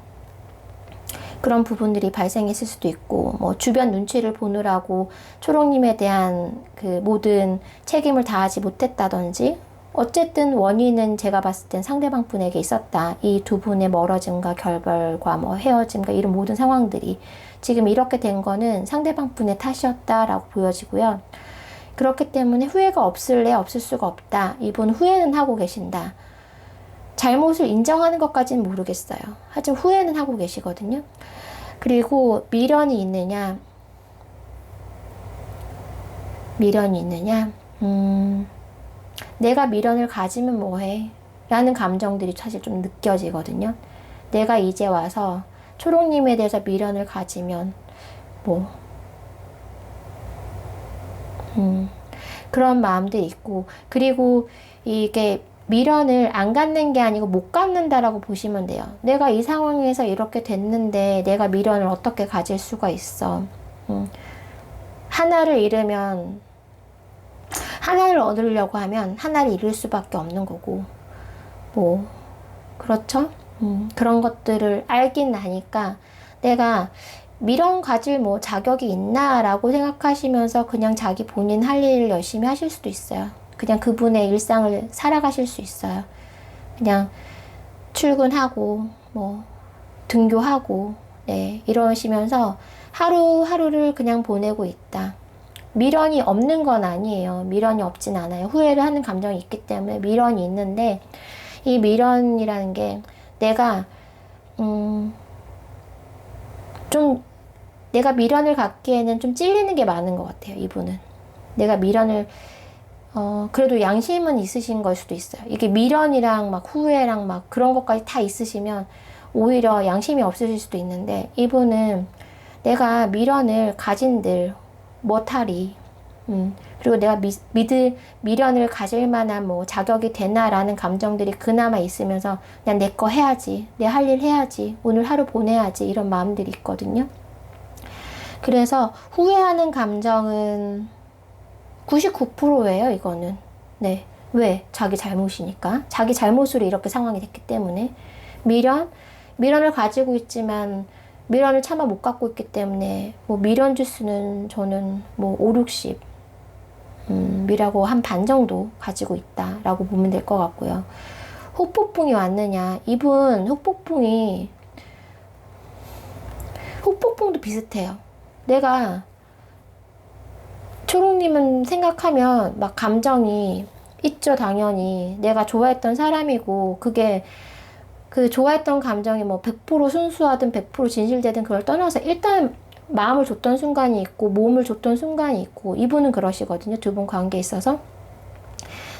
그런 부분들이 발생했을 수도 있고, 뭐 주변 눈치를 보느라고 초롱님에 대한 그 모든 책임을 다하지 못했다든지, 어쨌든 원인은 제가 봤을 땐 상대방 분에게 있었다. 이 두 분의 멀어짐과 결별과 뭐 헤어짐과 이런 모든 상황들이 지금 이렇게 된 거는 상대방 분의 탓이었다라고 보여지고요. 그렇기 때문에 후회가 없을래? 없을 수가 없다. 이분 후회는 하고 계신다. 잘못을 인정하는 것까지는 모르겠어요. 하지만 후회는 하고 계시거든요. 그리고 미련이 있느냐? 내가 미련을 가지면 뭐해? 라는 감정들이 사실 좀 느껴지거든요. 내가 이제 와서 초롱님에 대해서 미련을 가지면 그런 마음도 있고, 그리고 이게 미련을 안 갖는 게 아니고 못 갖는다라고 보시면 돼요. 내가 이 상황에서 이렇게 됐는데 내가 미련을 어떻게 가질 수가 있어. 하나를 잃으면, 하나를 얻으려고 하면 하나를 잃을 수밖에 없는 거고, 그렇죠? 그런 것들을 알긴 나니까 내가 미련 가질 자격이 있나라고 생각하시면서 그냥 자기 본인 할 일을 열심히 하실 수도 있어요. 그냥 그분의 일상을 살아가실 수 있어요. 그냥 출근하고 등교하고 이러시면서 하루하루를 그냥 보내고 있다. 미련이 없는 건 아니에요. 미련이 없진 않아요. 후회를 하는 감정이 있기 때문에 미련이 있는데, 이 미련이라는 게 내가 내가 미련을 갖기에는 좀 찔리는 게 많은 것 같아요. 이분은 내가 미련을 그래도 양심은 있으신 걸 수도 있어요. 이게 미련이랑 후회랑 그런 것까지 다 있으시면 오히려 양심이 없으실 수도 있는데, 이분은 내가 미련을 가진들 못하리, 그리고 내가 미련을 가질 만한 자격이 되나라는 감정들이 그나마 있으면서 그냥 내 거 해야지, 내 할 일 해야지, 오늘 하루 보내야지, 이런 마음들이 있거든요. 그래서 후회하는 감정은 99%예요, 이거는. 왜? 자기 잘못이니까. 자기 잘못으로 이렇게 상황이 됐기 때문에. 미련을 가지고 있지만 미련을 차마 못 갖고 있기 때문에 미련 주수는 저는 5, 60 이라고 한 반 정도 가지고 있다라고 보면 될 것 같고요. 후폭풍이 왔느냐? 이분 후폭풍도 비슷해요. 내가 초롱님은 생각하면 감정이 있죠, 당연히. 내가 좋아했던 사람이고, 그게 그 좋아했던 감정이 100% 순수하든 100% 진실되든 그걸 떠나서 일단 마음을 줬던 순간이 있고 몸을 줬던 순간이 있고, 이분은 그러시거든요. 두 분 관계에 있어서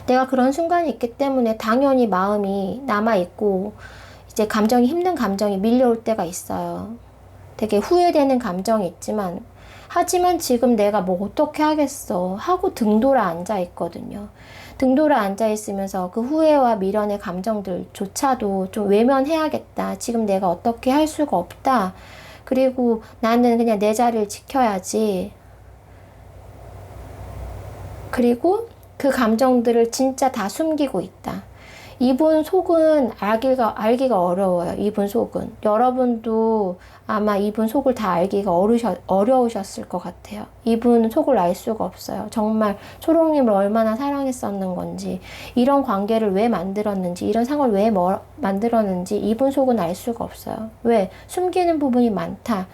내가 그런 순간이 있기 때문에 당연히 마음이 남아있고 이제 힘든 감정이 밀려올 때가 있어요. 되게 후회되는 감정이 있지만, 하지만 지금 내가 어떻게 하겠어 하고 등돌아 앉아있거든요. 등돌아 앉아있으면서 그 후회와 미련의 감정들조차도 좀 외면해야겠다. 지금 내가 어떻게 할 수가 없다. 그리고 나는 그냥 내 자리를 지켜야지. 그리고 그 감정들을 진짜 다 숨기고 있다. 이분 속은 알기가 어려워요. 이분 속은. 여러분도 아마 이분 속을 다 알기가 어려우셨을 것 같아요. 이분 속을 알 수가 없어요. 정말 초롱님을 얼마나 사랑했었는 건지, 이런 관계를 왜 만들었는지, 이런 상황을 왜 만들었는지 이분 속은 알 수가 없어요. 왜? 숨기는 부분이 많다.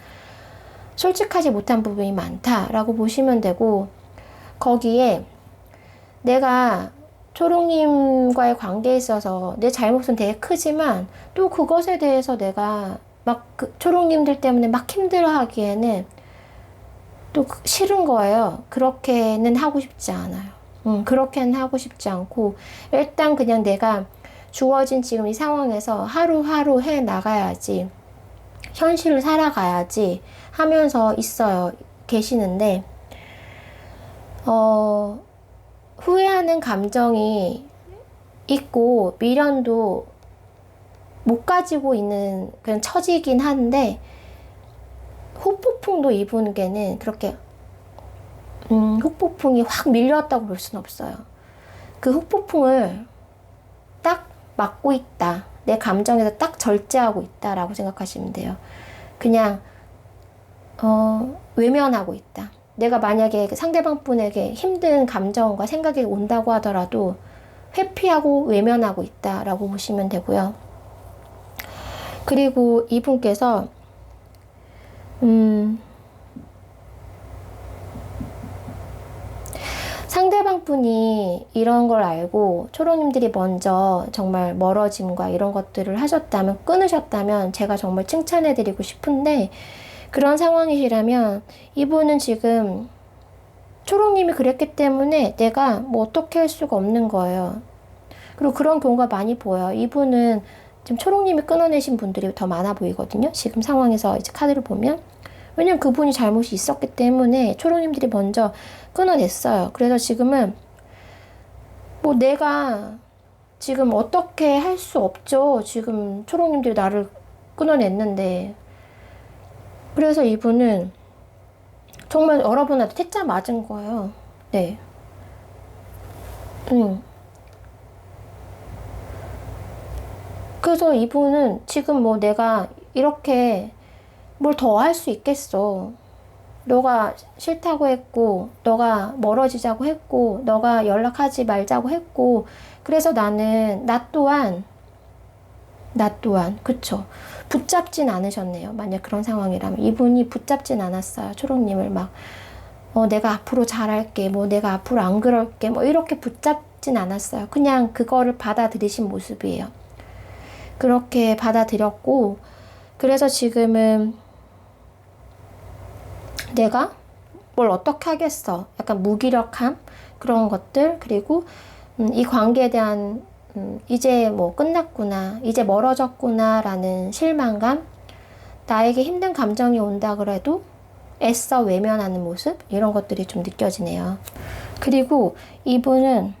솔직하지 못한 부분이 많다라고 보시면 되고, 거기에 내가 초롱님과의 관계에 있어서 내 잘못은 되게 크지만 또 그것에 대해서 내가 막 초롱님들 때문에 막 힘들어하기에는 또 싫은 거예요. 그렇게는 하고 싶지 않아요. 그렇게는 하고 싶지 않고 일단 그냥 내가 주어진 지금 이 상황에서 하루하루 해 나가야지, 현실을 살아가야지 하면서 계시는데 후회하는 감정이 있고 미련도 못 가지고 있는 그런 처지이긴 한데, 후폭풍도 이분에게는 그렇게 후폭풍이 확 밀려왔다고 볼 수는 없어요. 그 후폭풍을 딱 막고 있다, 내 감정에서 딱 절제하고 있다라고 생각하시면 돼요. 그냥 외면하고 있다. 내가 만약에 상대방 분에게 힘든 감정과 생각이 온다고 하더라도 회피하고 외면하고 있다라고 보시면 되고요. 그리고 이분께서 상대방 분이 이런 걸 알고 초롱님들이 먼저 정말 멀어짐과 이런 것들을 하셨다면, 끊으셨다면 제가 정말 칭찬해 드리고 싶은데, 그런 상황이시라면 이분은 지금 초롱님이 그랬기 때문에 내가 뭐 어떻게 할 수가 없는 거예요. 그리고 그런 경우가 많이 보여요. 이분은 지금 초롱님이 끊어내신 분들이 더 많아 보이거든요. 지금 상황에서 이제 카드를 보면. 왜냐면 그분이 잘못이 있었기 때문에 초롱님들이 먼저 끊어냈어요. 그래서 지금은 뭐 내가 지금 어떻게 할 수 없죠. 지금 초롱님들이 나를 끊어냈는데. 그래서 이분은 정말 여러분한테 퇴짜 맞은 거예요. 네. 그래서 이분은 지금 뭐 내가 이렇게 뭘 더 할 수 있겠어. 너가 싫다고 했고, 너가 멀어지자고 했고, 너가 연락하지 말자고 했고, 그래서 나 또한, 그쵸. 붙잡진 않으셨네요. 만약 그런 상황이라면. 이분이 붙잡진 않았어요. 초롱님을 막, 내가 앞으로 잘할게, 뭐 내가 앞으로 안 그럴게, 뭐 이렇게 붙잡진 않았어요. 그냥 그거를 받아들이신 모습이에요. 그렇게 받아들였고, 그래서 지금은 내가 뭘 어떻게 하겠어. 약간 무기력함, 그런 것들, 그리고 이 관계에 대한 이제 뭐 끝났구나, 이제 멀어졌구나 라는 실망감, 나에게 힘든 감정이 온다 그래도 애써 외면하는 모습, 이런 것들이 좀 느껴지네요. 그리고 이분은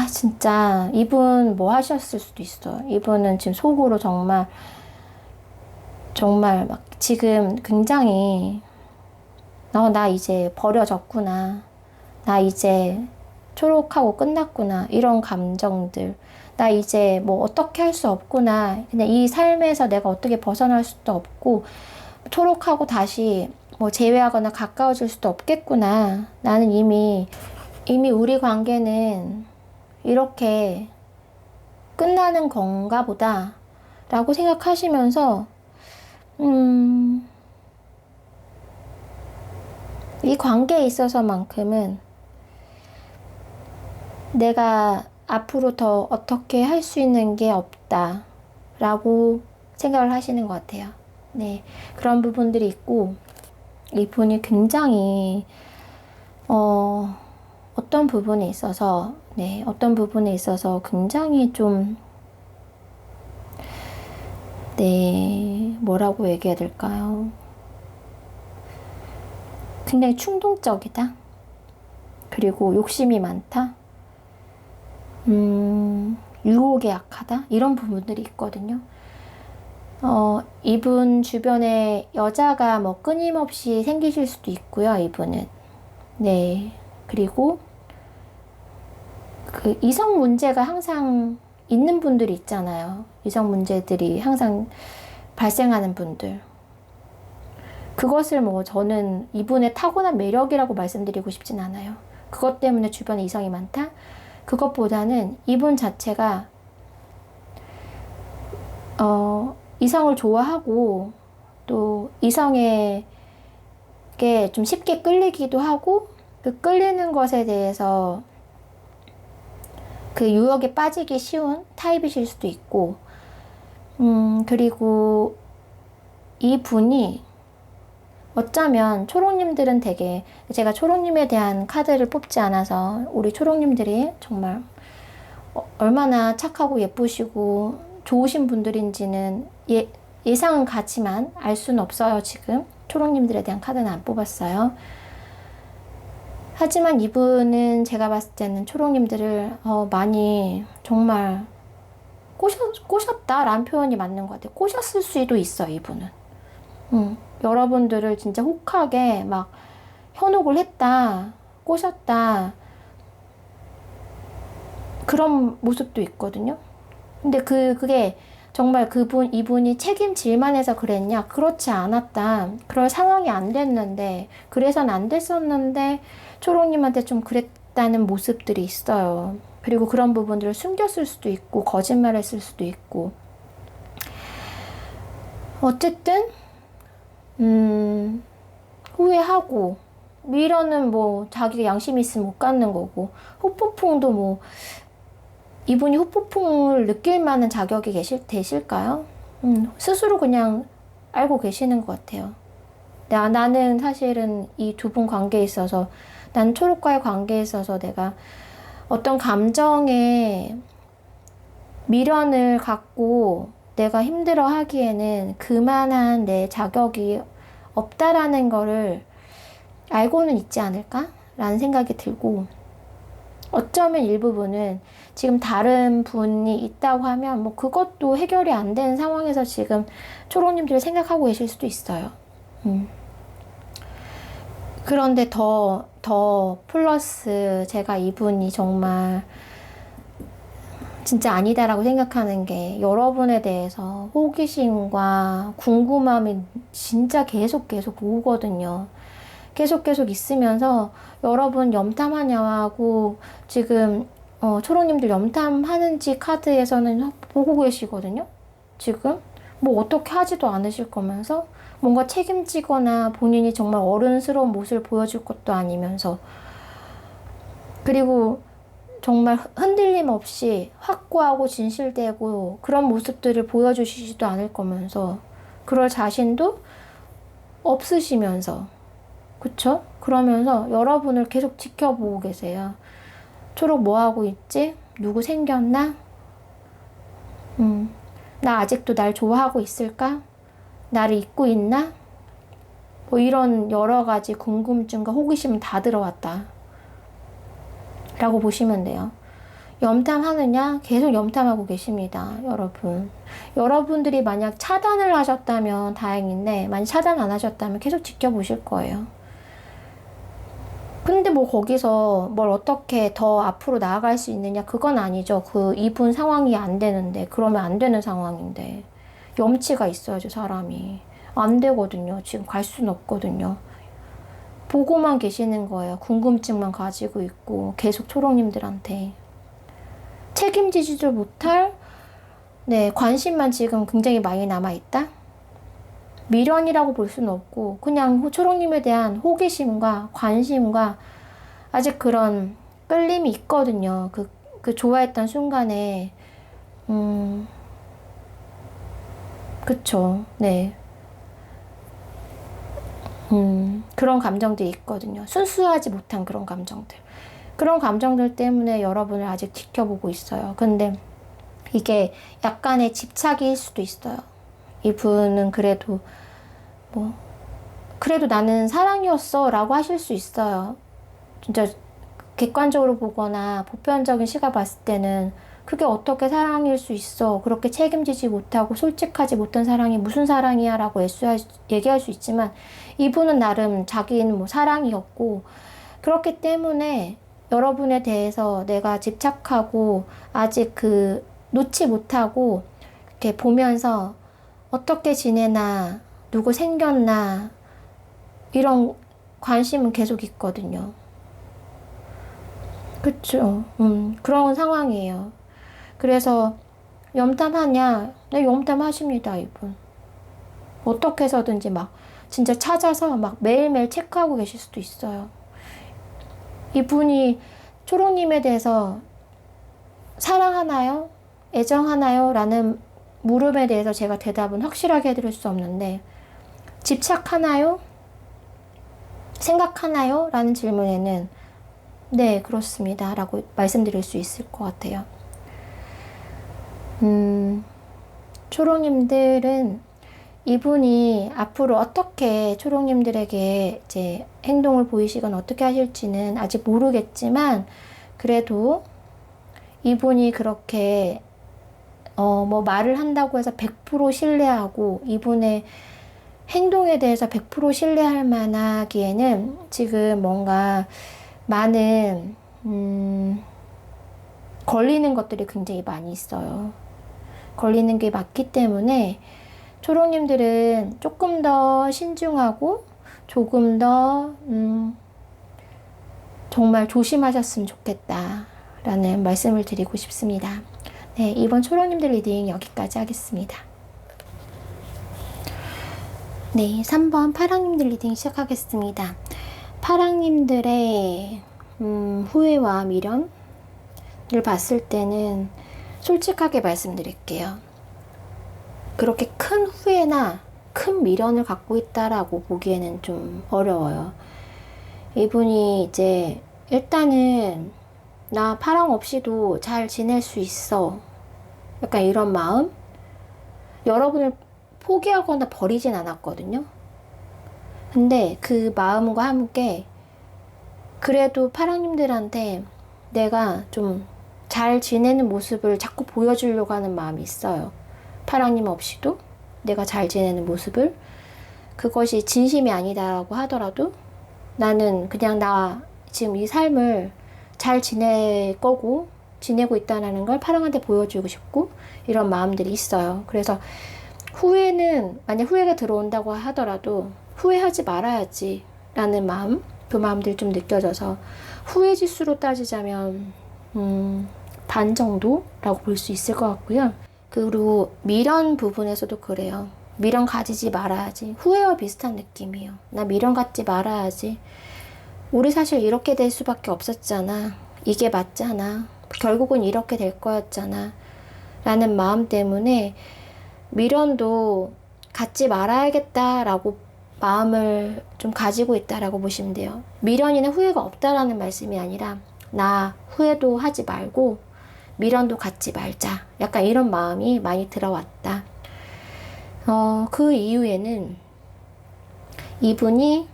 진짜 이분 뭐 하셨을 수도 있어요. 이분은 지금 속으로 정말 막 지금 굉장히 나 이제 버려졌구나, 나 이제 초록하고 끝났구나, 이런 감정들, 나 이제 뭐 어떻게 할 수 없구나, 그냥 이 삶에서 내가 어떻게 벗어날 수도 없고, 초록하고 다시 뭐 재회하거나 가까워질 수도 없겠구나, 나는 이미 우리 관계는 이렇게 끝나는 건가 보다 라고 생각하시면서 이 관계에 있어서만큼은 내가 앞으로 더 어떻게 할 수 있는 게 없다 라고 생각을 하시는 것 같아요. 네, 그런 부분들이 있고, 이분이 굉장히 어떤 부분에 있어서 굉장히 좀, 뭐라고 얘기해야 될까요? 굉장히 충동적이다. 그리고 욕심이 많다. 유혹에 약하다. 이런 부분들이 있거든요. 이분 주변에 여자가 뭐 끊임없이 생기실 수도 있고요, 이분은. 네. 그리고 그 이성 문제가 항상 있는 분들이 있잖아요. 이성 문제들이 항상 발생하는 분들. 그것을 뭐 저는 이분의 타고난 매력이라고 말씀드리고 싶진 않아요. 그것 때문에 주변에 이성이 많다? 그것보다는 이분 자체가 이성을 좋아하고 또 이성에게 좀 쉽게 끌리기도 하고 그 끌리는 것에 대해서 그 유혹에 빠지기 쉬운 타입이실 수도 있고 그리고 이분이 어쩌면 초록님들은 되게 제가 초록님에 대한 카드를 뽑지 않아서 우리 초록님들이 정말 얼마나 착하고 예쁘시고 좋으신 분들인지는 예상은 가지만 알 수는 없어요. 지금 초록님들에 대한 카드는 안 뽑았어요. 하지만 이분은 제가 봤을 때는 초록님들을 많이 정말 꼬셨다라는 표현이 맞는 것 같아요. 꼬셨을 수도 있어요. 이분은 여러분들을 진짜 혹하게 막 현혹을 했다, 꼬셨다 그런 모습도 있거든요. 근데 그게 정말 이분이 책임질만 해서 그랬냐? 그렇지 않았다. 그럴 상황이 안 됐는데, 그래서는 안 됐었는데, 초록님한테 좀 그랬다는 모습들이 있어요. 그리고 그런 부분들을 숨겼을 수도 있고, 거짓말했을 수도 있고. 어쨌든, 후회하고, 미련은 뭐, 자기가 양심이 있으면 못 갖는 거고, 후폭풍도 뭐, 이분이 후폭풍을 느낄 만한 자격이 되실까요? 스스로 그냥 알고 계시는 것 같아요. 나는 사실은 이 두 분 관계에 있어서, 난 초록과의 관계에 있어서 내가 어떤 감정에 미련을 갖고 내가 힘들어 하기에는 그만한 내 자격이 없다라는 거를 알고는 있지 않을까? 라는 생각이 들고, 어쩌면 일부분은 지금 다른 분이 있다고 하면 뭐 그것도 해결이 안 되는 상황에서 지금 초록님들이 생각하고 계실 수도 있어요. 그런데 더 플러스 제가 이분이 정말 진짜 아니다라고 생각하는 게 여러분에 대해서 호기심과 궁금함이 진짜 계속 오거든요. 계속 있으면서 여러분 염탐하냐고 지금 초록님들 염탐하는지 카드에서는 보고 계시거든요. 지금 뭐 어떻게 하지도 않으실 거면서 뭔가 책임지거나 본인이 정말 어른스러운 모습을 보여줄 것도 아니면서, 그리고 정말 흔들림 없이 확고하고 진실되고 그런 모습들을 보여주시지도 않을 거면서 그럴 자신도 없으시면서, 그쵸? 그러면서 여러분을 계속 지켜보고 계세요. 초록 뭐 하고 있지? 누구 생겼나? 나 아직도 날 좋아하고 있을까? 나를 잊고 있나? 뭐 이런 여러 가지 궁금증과 호기심은 다 들어왔다 라고 보시면 돼요. 염탐하느냐? 계속 염탐하고 계십니다, 여러분. 여러분들이 만약 차단을 하셨다면 다행인데, 만약 차단 안 하셨다면 계속 지켜보실 거예요. 근데 뭐 거기서 뭘 어떻게 더 앞으로 나아갈 수 있느냐? 그건 아니죠. 이분 상황이 안 되는데, 그러면 안 되는 상황인데. 염치가 있어야죠, 사람이. 안 되거든요. 지금 갈 수는 없거든요. 보고만 계시는 거예요. 궁금증만 가지고 있고, 계속 초록님들한테. 책임지지도 못할, 관심만 지금 굉장히 많이 남아있다? 미련이라고 볼 수는 없고, 그냥 초록님에 대한 호기심과 관심과 아직 그런 끌림이 있거든요. 그 좋아했던 순간에, 그쵸. 네. 그런 감정들이 있거든요. 순수하지 못한 그런 감정들. 그런 감정들 때문에 여러분을 아직 지켜보고 있어요. 근데 이게 약간의 집착일 수도 있어요. 이분은 그래도 나는 사랑이었어 라고 하실 수 있어요. 진짜 객관적으로 보거나 보편적인 시각 봤을 때는 그게 어떻게 사랑일 수 있어. 그렇게 책임지지 못하고 솔직하지 못한 사랑이 무슨 사랑이야 라고 얘기할 수 있지만, 이분은 나름 자기는 뭐 사랑이었고, 그렇기 때문에 여러분에 대해서 내가 집착하고 아직 놓지 못하고 이렇게 보면서 어떻게 지내나, 누구 생겼나, 이런 관심은 계속 있거든요. 그쵸. 그런 상황이에요. 그래서 염탐하냐? 네, 염탐하십니다, 이분. 어떻게 해서든지 막 진짜 찾아서 막 매일매일 체크하고 계실 수도 있어요. 이분이 초롱님에 대해서 사랑하나요? 애정하나요? 라는 물음에 대해서 제가 대답은 확실하게 해드릴 수 없는데, 집착하나요? 생각하나요? 라는 질문에는 네, 그렇습니다 라고 말씀드릴 수 있을 것 같아요. 초롱님들은 이분이 앞으로 어떻게 초롱님들에게 이제 행동을 보이시거나 어떻게 하실지는 아직 모르겠지만, 그래도 이분이 그렇게 뭐 말을 한다고 해서 100% 신뢰하고 이분의 행동에 대해서 100% 신뢰할 만하기에는 지금 뭔가 많은 걸리는 것들이 굉장히 많이 있어요. 걸리는 게 많기 때문에 초롱님들은 조금 더 신중하고 조금 더 정말 조심하셨으면 좋겠다라는 말씀을 드리고 싶습니다. 네, 이번 초롱님들 리딩 여기까지 하겠습니다. 네, 3번 파랑님들 리딩 시작하겠습니다. 파랑님들의 후회와 미련을 봤을 때는 솔직하게 말씀드릴게요. 그렇게 큰 후회나 큰 미련을 갖고 있다라고 보기에는 좀 어려워요. 이분이 이제 일단은 나 파랑 없이도 잘 지낼 수 있어, 약간 이런 마음? 여러분을 포기하거나 버리진 않았거든요. 근데 그 마음과 함께 그래도 파랑님들한테 내가 좀 잘 지내는 모습을 자꾸 보여주려고 하는 마음이 있어요. 파랑님 없이도 내가 잘 지내는 모습을, 그것이 진심이 아니다라고 하더라도 나는 그냥 나 지금 이 삶을 잘 지낼 거고 지내고 있다는 걸 파랑한테 보여주고 싶고, 이런 마음들이 있어요. 그래서 후회는, 만약 후회가 들어온다고 하더라도 후회하지 말아야지 라는 마음, 그 마음들이 좀 느껴져서 후회 지수로 따지자면 반 정도라고 볼 수 있을 것 같고요. 그리고 미련 부분에서도 그래요. 미련 가지지 말아야지. 후회와 비슷한 느낌이에요. 나 미련 갖지 말아야지. 우리 사실 이렇게 될 수밖에 없었잖아. 이게 맞잖아. 결국은 이렇게 될 거였잖아. 라는 마음 때문에 미련도 갖지 말아야겠다라고 마음을 좀 가지고 있다라고 보시면 돼요. 미련이나 후회가 없다라는 말씀이 아니라 나 후회도 하지 말고 미련도 갖지 말자, 약간 이런 마음이 많이 들어왔다. 그 이유에는 이분이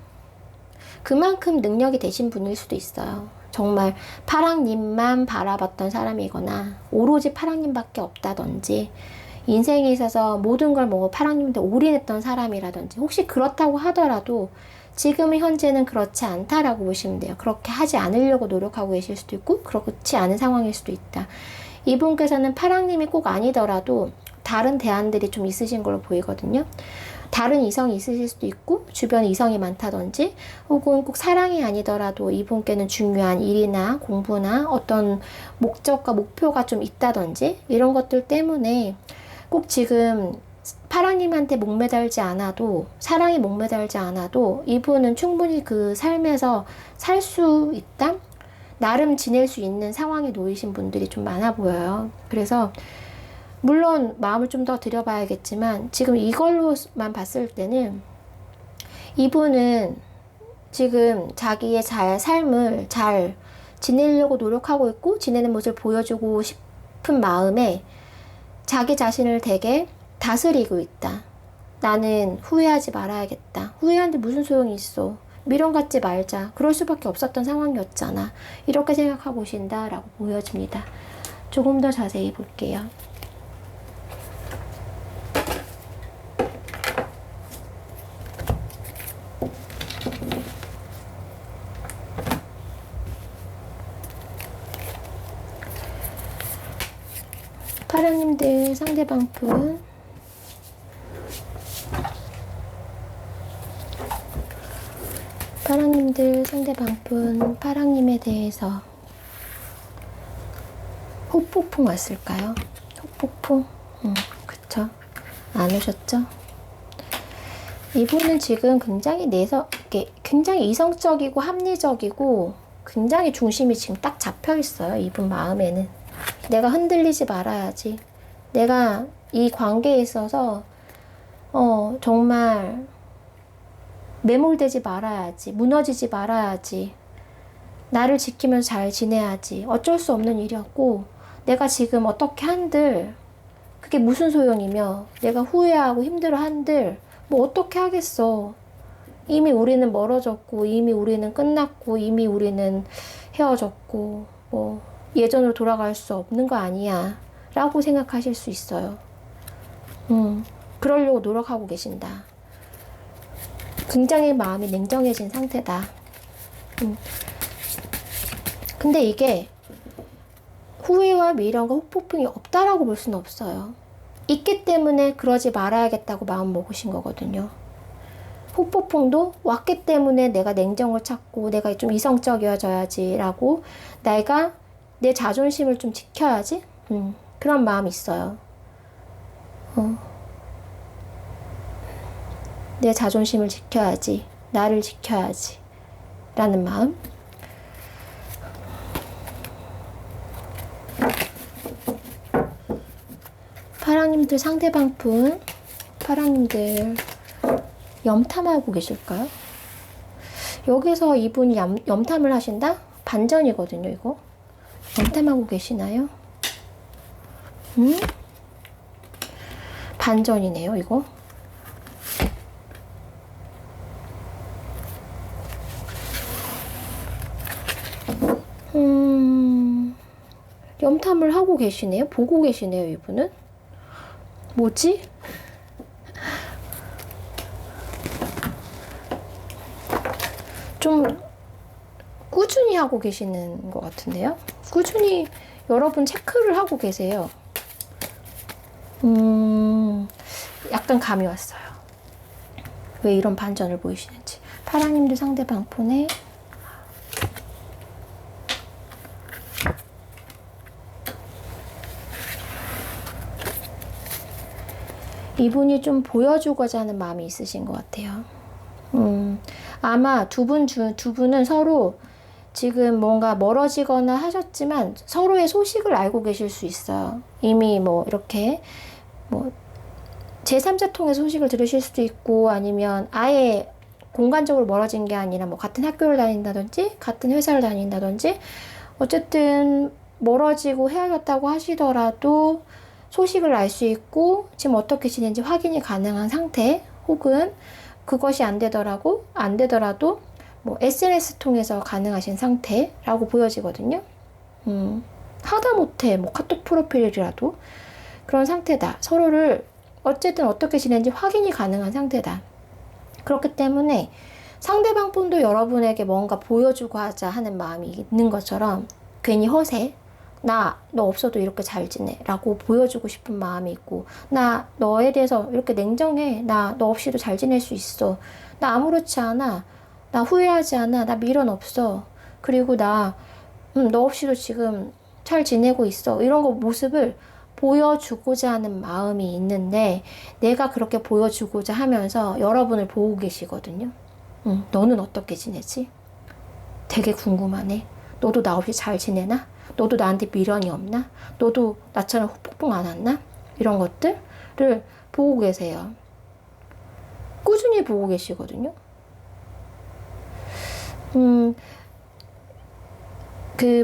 그만큼 능력이 되신 분일 수도 있어요. 정말 파랑님만 바라봤던 사람이거나 오로지 파랑님밖에 없다든지, 인생에 있어서 모든 걸 뭐 파랑님한테 올인했던 사람이라든지, 혹시 그렇다고 하더라도 지금의 현재는 그렇지 않다라고 보시면 돼요. 그렇게 하지 않으려고 노력하고 계실 수도 있고 그렇지 않은 상황일 수도 있다. 이분께서는 파랑님이 꼭 아니더라도 다른 대안들이 좀 있으신 걸로 보이거든요. 다른 이성이 있으실 수도 있고, 주변에 이성이 많다든지, 혹은 꼭 사랑이 아니더라도 이분께는 중요한 일이나 공부나 어떤 목적과 목표가 좀 있다든지, 이런 것들 때문에 꼭 지금 파랑님한테 목매달지 않아도, 사랑에 목매달지 않아도 이분은 충분히 그 삶에서 살 수 있다? 나름 지낼 수 있는 상황에 놓이신 분들이 좀 많아 보여요. 그래서 물론 마음을 좀 더 들여봐야겠지만 지금 이걸로만 봤을 때는 이분은 지금 자기의 삶을 잘 지내려고 노력하고 있고, 지내는 모습을 보여주고 싶은 마음에 자기 자신을 되게 다스리고 있다. 나는 후회하지 말아야겠다. 후회하는데 무슨 소용이 있어. 미련 갖지 말자. 그럴 수밖에 없었던 상황이었잖아. 이렇게 생각하고 오신다라고 보여집니다. 조금 더 자세히 볼게요. 파랑님들 상대방 분, 파랑님들 상대방 분, 파랑님에 대해서 후폭풍 왔을까요? 후폭풍? 그쵸? 안 오셨죠? 이분은 지금 굉장히 굉장히 이성적이고 합리적이고 굉장히 중심이 지금 딱 잡혀 있어요. 이분 마음에는. 내가 흔들리지 말아야지. 내가 이 관계에 있어서 정말 매몰되지 말아야지. 무너지지 말아야지. 나를 지키면서 잘 지내야지. 어쩔 수 없는 일이었고 내가 지금 어떻게 한들 그게 무슨 소용이며 내가 후회하고 힘들어 한들 뭐 어떻게 하겠어. 이미 우리는 멀어졌고 이미 우리는 끝났고 이미 우리는 헤어졌고 뭐 예전으로 돌아갈 수 없는 거 아니야 라고 생각하실 수 있어요. 그러려고 노력하고 계신다. 굉장히 마음이 냉정해진 상태다. 근데 이게 후회와 미련과 후폭풍이 없다라고 볼 수는 없어요. 있기 때문에 그러지 말아야겠다고 마음 먹으신 거거든요. 후폭풍도 왔기 때문에 내가 냉정을 찾고 내가 좀 이성적이어져야지 라고 내가 내 자존심을 좀 지켜야지 그런 마음이 있어요. 내 자존심을 지켜야지, 나를 지켜야지 라는 마음. 파랑님들 상대방 분, 파랑님들 염탐하고 계실까요? 여기서 이분이 염탐을 하신다? 반전이거든요, 이거. 염탐하고 계시나요? 반전이네요, 이거. 염탐을 하고 계시네요? 보고 계시네요, 이분은? 뭐지? 좀 꾸준히 하고 계시는 것 같은데요? 꾸준히 여러분 체크를 하고 계세요. 약간 감이 왔어요. 왜 이런 반전을 보이시는지. 파랑님들 상대방 폰에 이분이 좀 보여주고자 하는 마음이 있으신 것 같아요. 아마 두 분은 서로 지금 뭔가 멀어지거나 하셨지만 서로의 소식을 알고 계실 수 있어요. 이미 뭐 이렇게 뭐 제3자 통해 소식을 들으실 수도 있고 아니면 아예 공간적으로 멀어진 게 아니라 뭐 같은 학교를 다닌다든지 같은 회사를 다닌다든지 어쨌든 멀어지고 헤어졌다고 하시더라도 소식을 알 수 있고 지금 어떻게 지내는지 확인이 가능한 상태 혹은 그것이 안 되더라도 뭐 SNS 통해서 가능하신 상태라고 보여지거든요. 하다못해 뭐 카톡 프로필이라도 그런 상태다. 서로를 어쨌든 어떻게 지내는지 확인이 가능한 상태다. 그렇기 때문에 상대방 분도 여러분에게 뭔가 보여주고 하자 하는 마음이 있는 것처럼 괜히 허세, 나 너 없어도 이렇게 잘 지내 라고 보여주고 싶은 마음이 있고 나 너에 대해서 이렇게 냉정해. 나 너 없이도 잘 지낼 수 있어. 나 아무렇지 않아. 나 후회하지 않아. 나 미련 없어. 그리고 나 너 없이도 지금 잘 지내고 있어. 이런 거 모습을 보여주고자 하는 마음이 있는데 내가 그렇게 보여주고자 하면서 여러분을 보고 계시거든요. 너는 어떻게 지내지? 되게 궁금하네. 너도 나 없이 잘 지내나? 너도 나한테 미련이 없나? 너도 나처럼 폭풍 안 왔나? 이런 것들을 보고 계세요. 꾸준히 보고 계시거든요.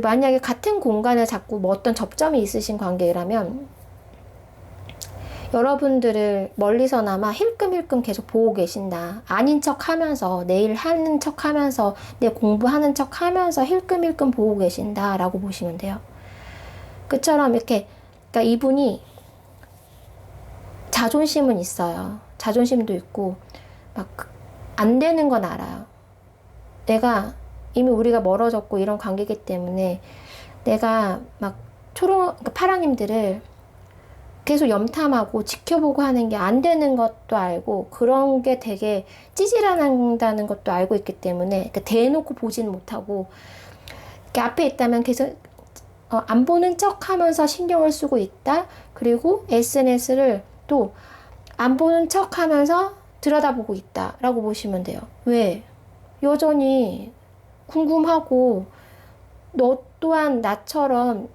만약에 같은 공간에 자꾸 뭐 어떤 접점이 있으신 관계라면 여러분들을 멀리서나마 힐끔힐끔 계속 보고 계신다. 아닌 척 하면서, 내일 하는 척 하면서, 내 공부하는 척 하면서 힐끔힐끔 보고 계신다. 라고 보시면 돼요. 그처럼 이렇게, 그러니까 이분이 자존심은 있어요. 자존심도 있고, 막, 안 되는 건 알아요. 내가 이미 우리가 멀어졌고 이런 관계이기 때문에 내가 막 그러니까 파랑님들을 계속 염탐하고 지켜보고 하는 게 안 되는 것도 알고 그런 게 되게 찌질한다는 것도 알고 있기 때문에 그러니까 대놓고 보진 못하고 이렇게 앞에 있다면 계속 안 보는 척 하면서 신경을 쓰고 있다. 그리고 SNS를 또 안 보는 척 하면서 들여다보고 있다 라고 보시면 돼요. 왜? 여전히 궁금하고 너 또한 나처럼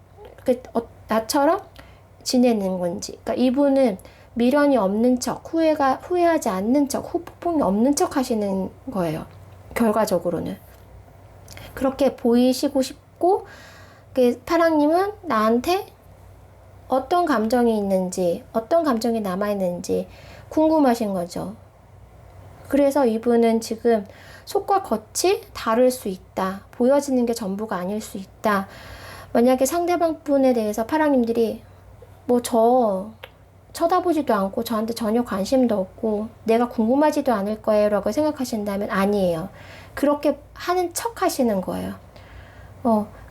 지내는 건지. 그러니까 이분은 미련이 없는 척, 후회하지 않는 척, 후폭풍이 없는 척 하시는 거예요. 결과적으로는. 그렇게 보이시고 싶고, 파랑님은 나한테 어떤 감정이 있는지, 어떤 감정이 남아있는지 궁금하신 거죠. 그래서 이분은 지금 속과 겉이 다를 수 있다. 보여지는 게 전부가 아닐 수 있다. 만약에 상대방 분에 대해서 파랑님들이 쳐다보지도 않고 저한테 전혀 관심도 없고 내가 궁금하지도 않을 거예요 라고 생각하신다면 아니에요. 그렇게 하는 척 하시는 거예요.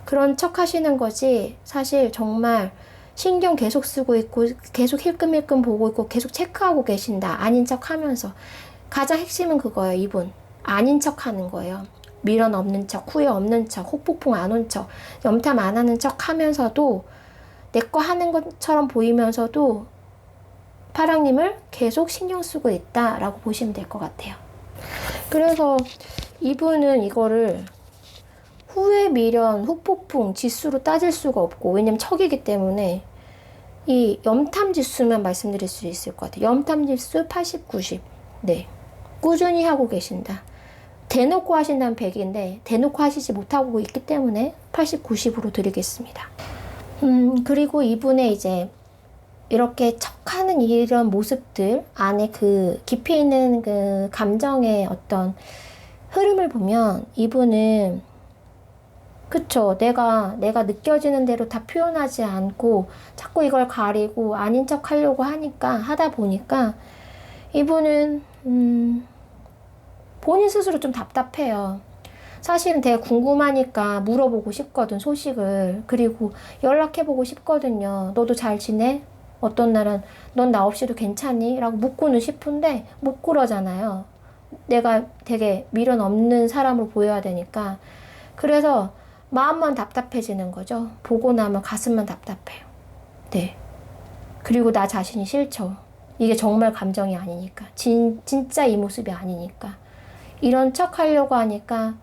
그런 척 하시는 거지 사실 정말 신경 계속 쓰고 있고 계속 힐끔힐끔 보고 있고 계속 체크하고 계신다. 아닌 척 하면서. 가장 핵심은 그거예요. 이분. 아닌 척 하는 거예요. 미련 없는 척, 후회 없는 척, 혹폭풍 안 온 척, 염탐 안 하는 척 하면서도 내 거 하는 것처럼 보이면서도 파랑님을 계속 신경 쓰고 있다라고 보시면 될 것 같아요. 그래서 이분은 이거를 후회, 미련, 혹폭풍 지수로 따질 수가 없고 왜냐면 척이기 때문에 이 염탐 지수만 말씀드릴 수 있을 것 같아요. 염탐 지수 80, 90. 네. 꾸준히 하고 계신다. 대놓고 하신다면 100인데 대놓고 하시지 못하고 있기 때문에 80, 90으로 드리겠습니다. 그리고 이분의 이제 이렇게 척하는 이런 모습들 안에 그 깊이 있는 그 감정의 어떤 흐름을 보면 이분은 그쵸. 내가 느껴지는 대로 다 표현하지 않고 자꾸 이걸 가리고 아닌 척 하려고 하다 보니까 이분은 본인 스스로 좀 답답해요. 사실은 되게 궁금하니까 물어보고 싶거든, 소식을. 그리고 연락해보고 싶거든요. 너도 잘 지내? 어떤 날은 넌 나 없이도 괜찮니? 라고 묻고는 싶은데 못 그러잖아요. 내가 되게 미련 없는 사람으로 보여야 되니까. 그래서 마음만 답답해지는 거죠. 보고 나면 가슴만 답답해요. 네. 그리고 나 자신이 싫죠. 이게 정말 감정이 아니니까. 진짜 이 모습이 아니니까. 이런 척 하려고 하니까,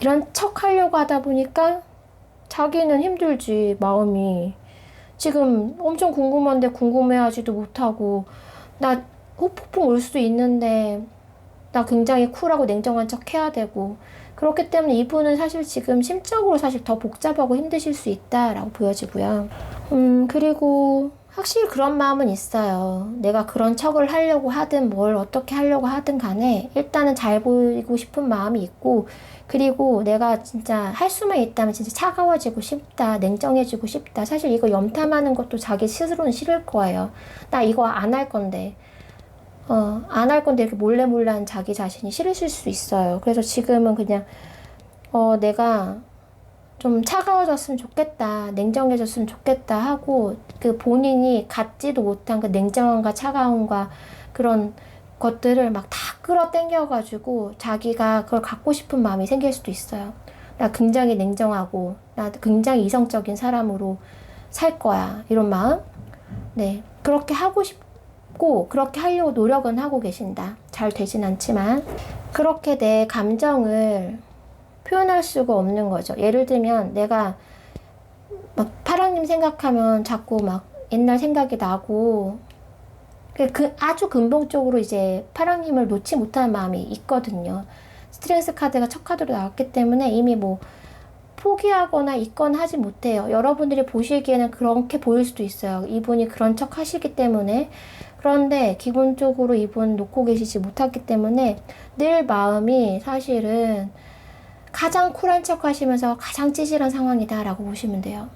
이런 척 하려고 하다 보니까 자기는 힘들지, 마음이. 지금 엄청 궁금한데 궁금해하지도 못하고, 나 후폭풍 올 수도 있는데, 나 굉장히 쿨하고 냉정한 척 해야 되고, 그렇기 때문에 이분은 사실 지금 심적으로 사실 더 복잡하고 힘드실 수 있다라고 보여지고요. 그리고 확실히 그런 마음은 있어요. 내가 그런 척을 하려고 하든 뭘 어떻게 하려고 하든 간에 일단은 잘 보이고 싶은 마음이 있고, 그리고 내가 진짜 할 수만 있다면 진짜 차가워지고 싶다, 냉정해지고 싶다. 사실 이거 염탐하는 것도 자기 스스로는 싫을 거예요. 나 이거 안 할 건데. 안 할 건데 이렇게 몰래 하는 자기 자신이 싫으실 수 있어요. 그래서 지금은 그냥, 내가 좀 차가워졌으면 좋겠다, 냉정해졌으면 좋겠다 하고, 그 본인이 갖지도 못한 그 냉정함과 차가움과 그런 것들을 막 다 끌어당겨가지고 자기가 그걸 갖고 싶은 마음이 생길 수도 있어요. 나 굉장히 냉정하고, 나 굉장히 이성적인 사람으로 살 거야. 이런 마음? 네. 그렇게 하고 싶고, 그렇게 하려고 노력은 하고 계신다. 잘 되진 않지만. 그렇게 내 감정을 표현할 수가 없는 거죠. 예를 들면 내가 막 파랑님 생각하면 자꾸 막 옛날 생각이 나고 아주 근본적으로 이제 파랑님을 놓지 못하는 마음이 있거든요. 스트레스 카드가 첫 카드로 나왔기 때문에 이미 뭐 포기하거나 있거나 하지 못해요. 여러분들이 보시기에는 그렇게 보일 수도 있어요. 이분이 그런 척 하시기 때문에. 그런데 기본적으로 이분 놓고 계시지 못하기 때문에 늘 마음이 사실은 가장 쿨한 척 하시면서 가장 찌질한 상황이다라고 보시면 돼요.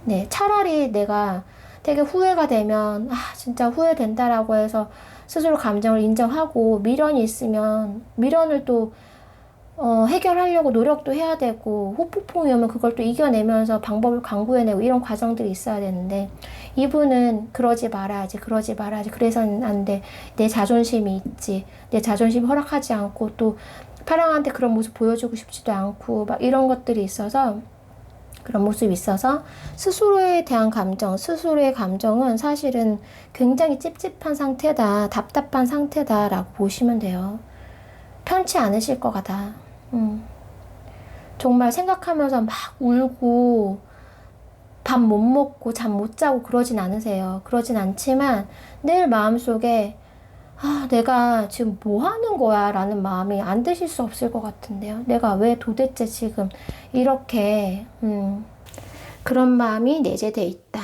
네, 차라리 내가 되게 후회가 되면 진짜 후회된다라고 해서 스스로 감정을 인정하고 미련이 있으면 미련을 또 해결하려고 노력도 해야 되고 후폭풍이 오면 그걸 또 이겨내면서 방법을 강구해내고 이런 과정들이 있어야 되는데 이분은 그러지 말아야지, 그러지 말아야지, 그래서는 안 돼. 내 자존심이 있지. 내 자존심 허락하지 않고 또 파랑한테 그런 모습 보여주고 싶지도 않고 막 이런 것들이 있어서 그런 모습이 있어서 스스로에 대한 감정, 스스로의 감정은 사실은 굉장히 찝찝한 상태다, 답답한 상태다라고 보시면 돼요. 편치 않으실 것 같아. 정말 생각하면서 막 울고 밥 못 먹고 잠 못 자고 그러진 않으세요. 그러진 않지만 늘 마음속에 아, 내가 지금 뭐 하는 거야? 라는 마음이 안 드실 수 없을 것 같은데요. 내가 왜 도대체 지금 이렇게, 그런 마음이 내재되어 있다.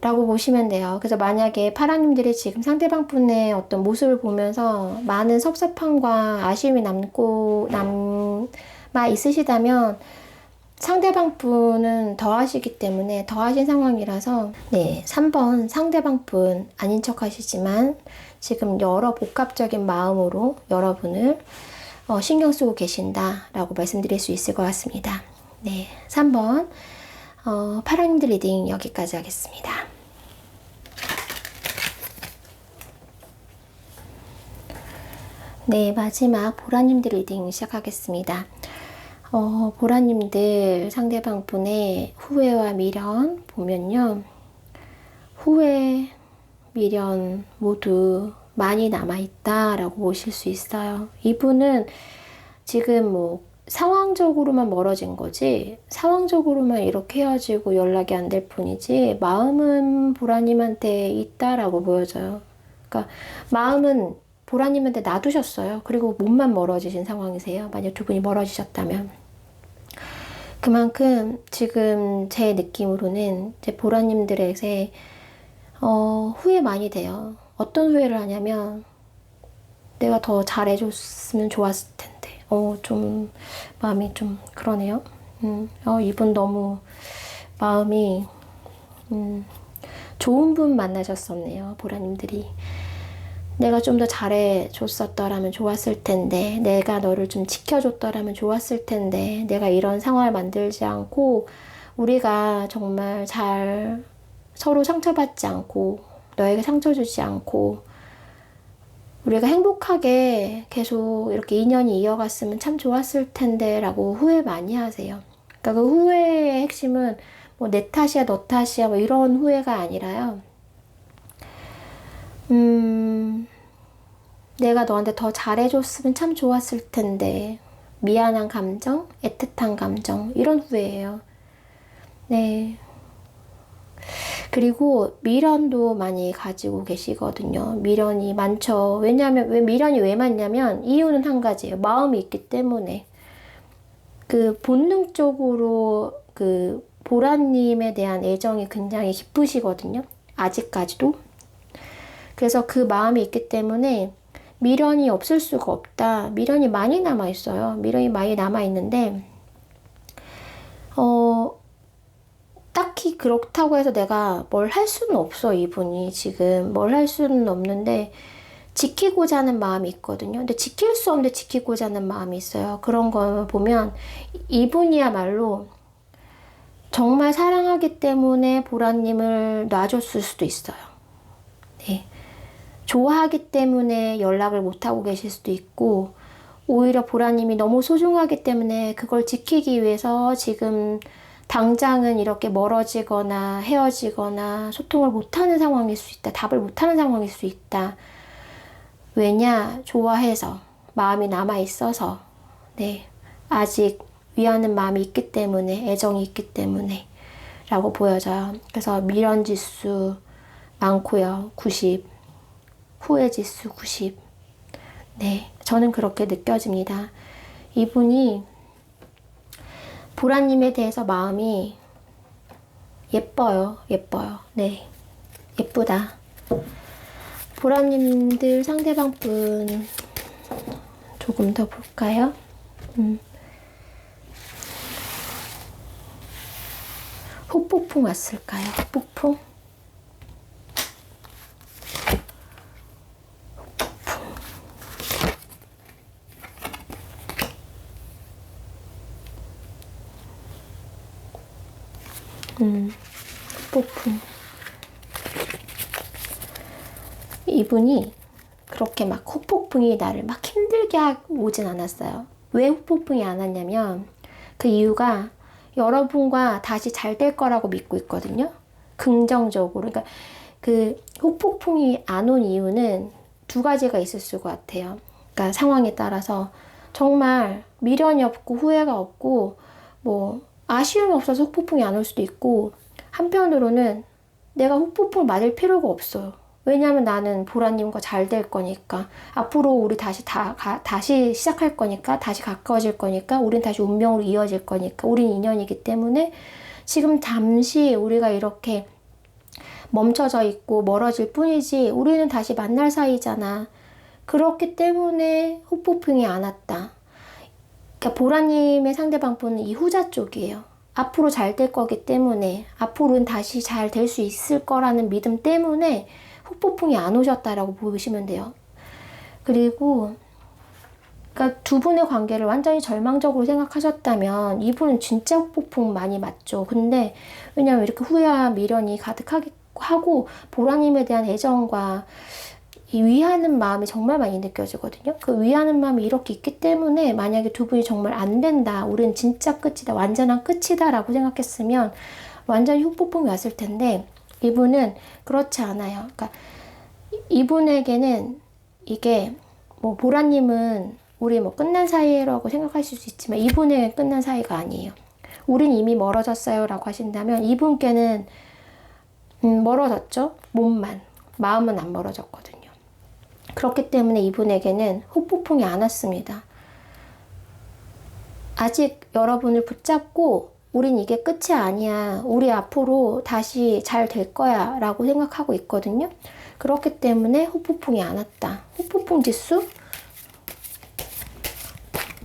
라고 보시면 돼요. 그래서 만약에 파라님들이 지금 상대방 분의 어떤 모습을 보면서 많은 섭섭함과 아쉬움이 남아 있으시다면 상대방 분은 더 하시기 때문에 더 하신 상황이라서 네, 3번 상대방 분 아닌 척 하시지만 지금 여러 복합적인 마음으로 여러분을 신경 쓰고 계신다라고 말씀드릴 수 있을 것 같습니다. 네, 3번 파랑님들 리딩 여기까지 하겠습니다. 네, 마지막 보라님들 리딩 시작하겠습니다. 보라님들 상대방 분의 후회와 미련 보면요. 후회, 미련 모두 많이 남아있다라고 보실 수 있어요. 이분은 지금 뭐 상황적으로만 멀어진 거지, 상황적으로만 이렇게 헤어지고 연락이 안 될 뿐이지, 마음은 보라님한테 있다라고 보여져요. 그러니까 마음은 보라님한테 놔두셨어요. 그리고 몸만 멀어지신 상황이세요. 만약 두 분이 멀어지셨다면. 그만큼 지금 제 느낌으로는 제 보라님들에게 후회 많이 돼요. 어떤 후회를 하냐면 내가 더 잘해줬으면 좋았을 텐데. 좀 마음이 좀 그러네요. 이분 너무 마음이 좋은 분 만나셨었네요. 보라님들이. 내가 좀 더 잘해줬었더라면 좋았을 텐데, 내가 너를 좀 지켜줬더라면 좋았을 텐데, 내가 이런 상황을 만들지 않고 우리가 정말 잘 서로 상처받지 않고 너에게 상처 주지 않고 우리가 행복하게 계속 이렇게 인연이 이어갔으면 참 좋았을 텐데 라고 후회 많이 하세요. 그러니까 그 후회의 핵심은 뭐 내 탓이야 너 탓이야 뭐 이런 후회가 아니라요. 내가 너한테 더 잘해줬으면 참 좋았을 텐데, 미안한 감정, 애틋한 감정, 이런 후회예요. 네. 그리고 미련도 많이 가지고 계시거든요. 미련이 많죠. 왜냐하면 왜 미련이 왜 많냐면 이유는 한 가지예요. 마음이 있기 때문에. 그 본능적으로 그 보라님에 대한 애정이 굉장히 깊으시거든요. 아직까지도. 그래서 그 마음이 있기 때문에 미련이 없을 수가 없다. 미련이 많이 남아있어요. 미련이 많이 남아있는데 딱히 그렇다고 해서 내가 뭘 할 수는 없어. 이분이 지금 뭘 할 수는 없는데 지키고자 하는 마음이 있거든요. 근데 지킬 수 없는데 지키고자 하는 마음이 있어요. 그런 거 보면 이분이야말로 정말 사랑하기 때문에 보라님을 놔줬을 수도 있어요. 네. 좋아하기 때문에 연락을 못하고 계실 수도 있고, 오히려 보라님이 너무 소중하기 때문에 그걸 지키기 위해서 지금 당장은 이렇게 멀어지거나 헤어지거나 소통을 못하는 상황일 수 있다. 답을 못하는 상황일 수 있다. 왜냐? 좋아해서, 마음이 남아있어서, 네. 아직 위하는 마음이 있기 때문에, 애정이 있기 때문에 라고 보여져요. 그래서 미련 지수 많고요. 90. 후회 지수 90. 네, 저는 그렇게 느껴집니다. 이분이 보라님에 대해서 마음이 예뻐요. 예뻐요. 네, 예쁘다. 보라님들 상대방 분 조금 더 볼까요? 후폭풍 왔을까요? 후폭풍? 후폭풍. 이분이 그렇게 막 후폭풍이 나를 막 힘들게 오진 않았어요. 왜 후폭풍이 안 왔냐면 그 이유가 여러분과 다시 잘 될 거라고 믿고 있거든요. 긍정적으로. 그러니까 그 후폭풍이 안 온 이유는 두 가지가 있을 것 같아요. 그러니까 상황에 따라서 정말 미련이 없고 후회가 없고 뭐 아쉬움이 없어서 후폭풍이 안 올 수도 있고, 한편으로는 내가 후폭풍을 맞을 필요가 없어요. 왜냐면 나는 보라님과 잘 될 거니까. 앞으로 우리 다시 시작할 거니까. 다시 가까워질 거니까. 우린 다시 운명으로 이어질 거니까. 우린 인연이기 때문에 지금 잠시 우리가 이렇게 멈춰져 있고 멀어질 뿐이지 우리는 다시 만날 사이잖아. 그렇기 때문에 후폭풍이 안 왔다. 그러니까 보라님의 상대방분은 이 후자 쪽이에요. 앞으로 잘 될 거기 때문에, 앞으로는 다시 잘 될 수 있을 거라는 믿음 때문에 후폭풍이 안 오셨다라고 보시면 돼요. 그리고 그러니까 두 분의 관계를 완전히 절망적으로 생각하셨다면 이분은 진짜 후폭풍 많이 맞죠. 근데 왜냐면 이렇게 후회와 미련이 가득하고 보라님에 대한 애정과 이 위하는 마음이 정말 많이 느껴지거든요. 그 위하는 마음이 이렇게 있기 때문에 만약에 두 분이 정말 안 된다, 우린 진짜 끝이다, 완전한 끝이다 라고 생각했으면 완전히 후폭풍이 왔을 텐데, 이분은 그렇지 않아요. 그러니까 이분에게는 이게 뭐 보라님은 우리 뭐 끝난 사이라고 생각하실 수 있지만 이분에게는 끝난 사이가 아니에요. 우린 이미 멀어졌어요 라고 하신다면 이분께는 멀어졌죠. 몸만, 마음은 안 멀어졌거든요. 그렇기 때문에 이분에게는 후폭풍이 안 왔습니다. 아직 여러분을 붙잡고 우린 이게 끝이 아니야, 우리 앞으로 다시 잘 될 거야 라고 생각하고 있거든요. 그렇기 때문에 후폭풍이 안 왔다. 후폭풍 지수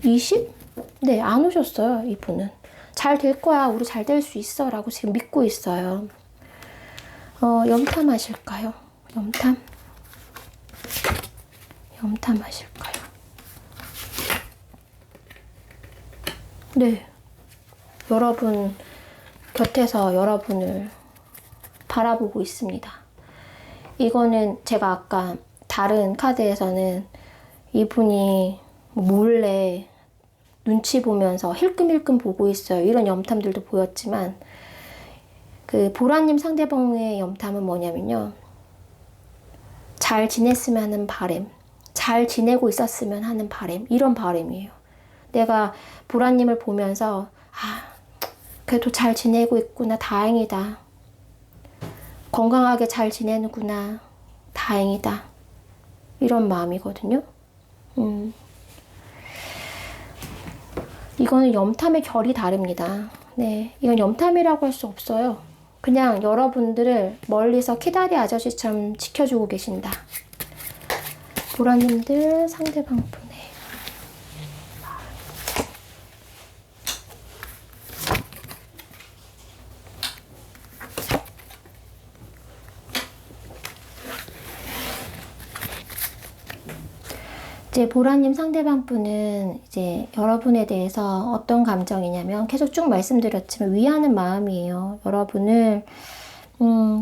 20? 네, 안 오셨어요. 이분은 잘 될 거야, 우리 잘 될 수 있어 라고 지금 믿고 있어요. 염탐 하실까요? 염탐 하실까요? 네, 여러분 곁에서 여러분을 바라보고 있습니다. 이거는 제가 아까 다른 카드에서는 이분이 몰래 눈치 보면서 힐끔힐끔 보고 있어요, 이런 염탐들도 보였지만, 그 보라님 상대방의 염탐은 뭐냐면요, 잘 지냈으면 하는 바람, 잘 지내고 있었으면 하는 바람, 이런 바람이에요. 내가 보라님을 보면서 그래도 잘 지내고 있구나, 다행이다, 건강하게 잘 지내는구나, 다행이다, 이런 마음이거든요. 이거는 염탐의 결이 다릅니다. 네, 이건 염탐이라고 할 수 없어요. 그냥 여러분들을 멀리서 키다리 아저씨처럼 지켜주고 계신다. 보라님들 상대방 분의 이제 보라님 상대방 분은 이제 여러분에 대해서 어떤 감정이냐면, 계속 쭉 말씀드렸지만 위하는 마음이에요. 여러분을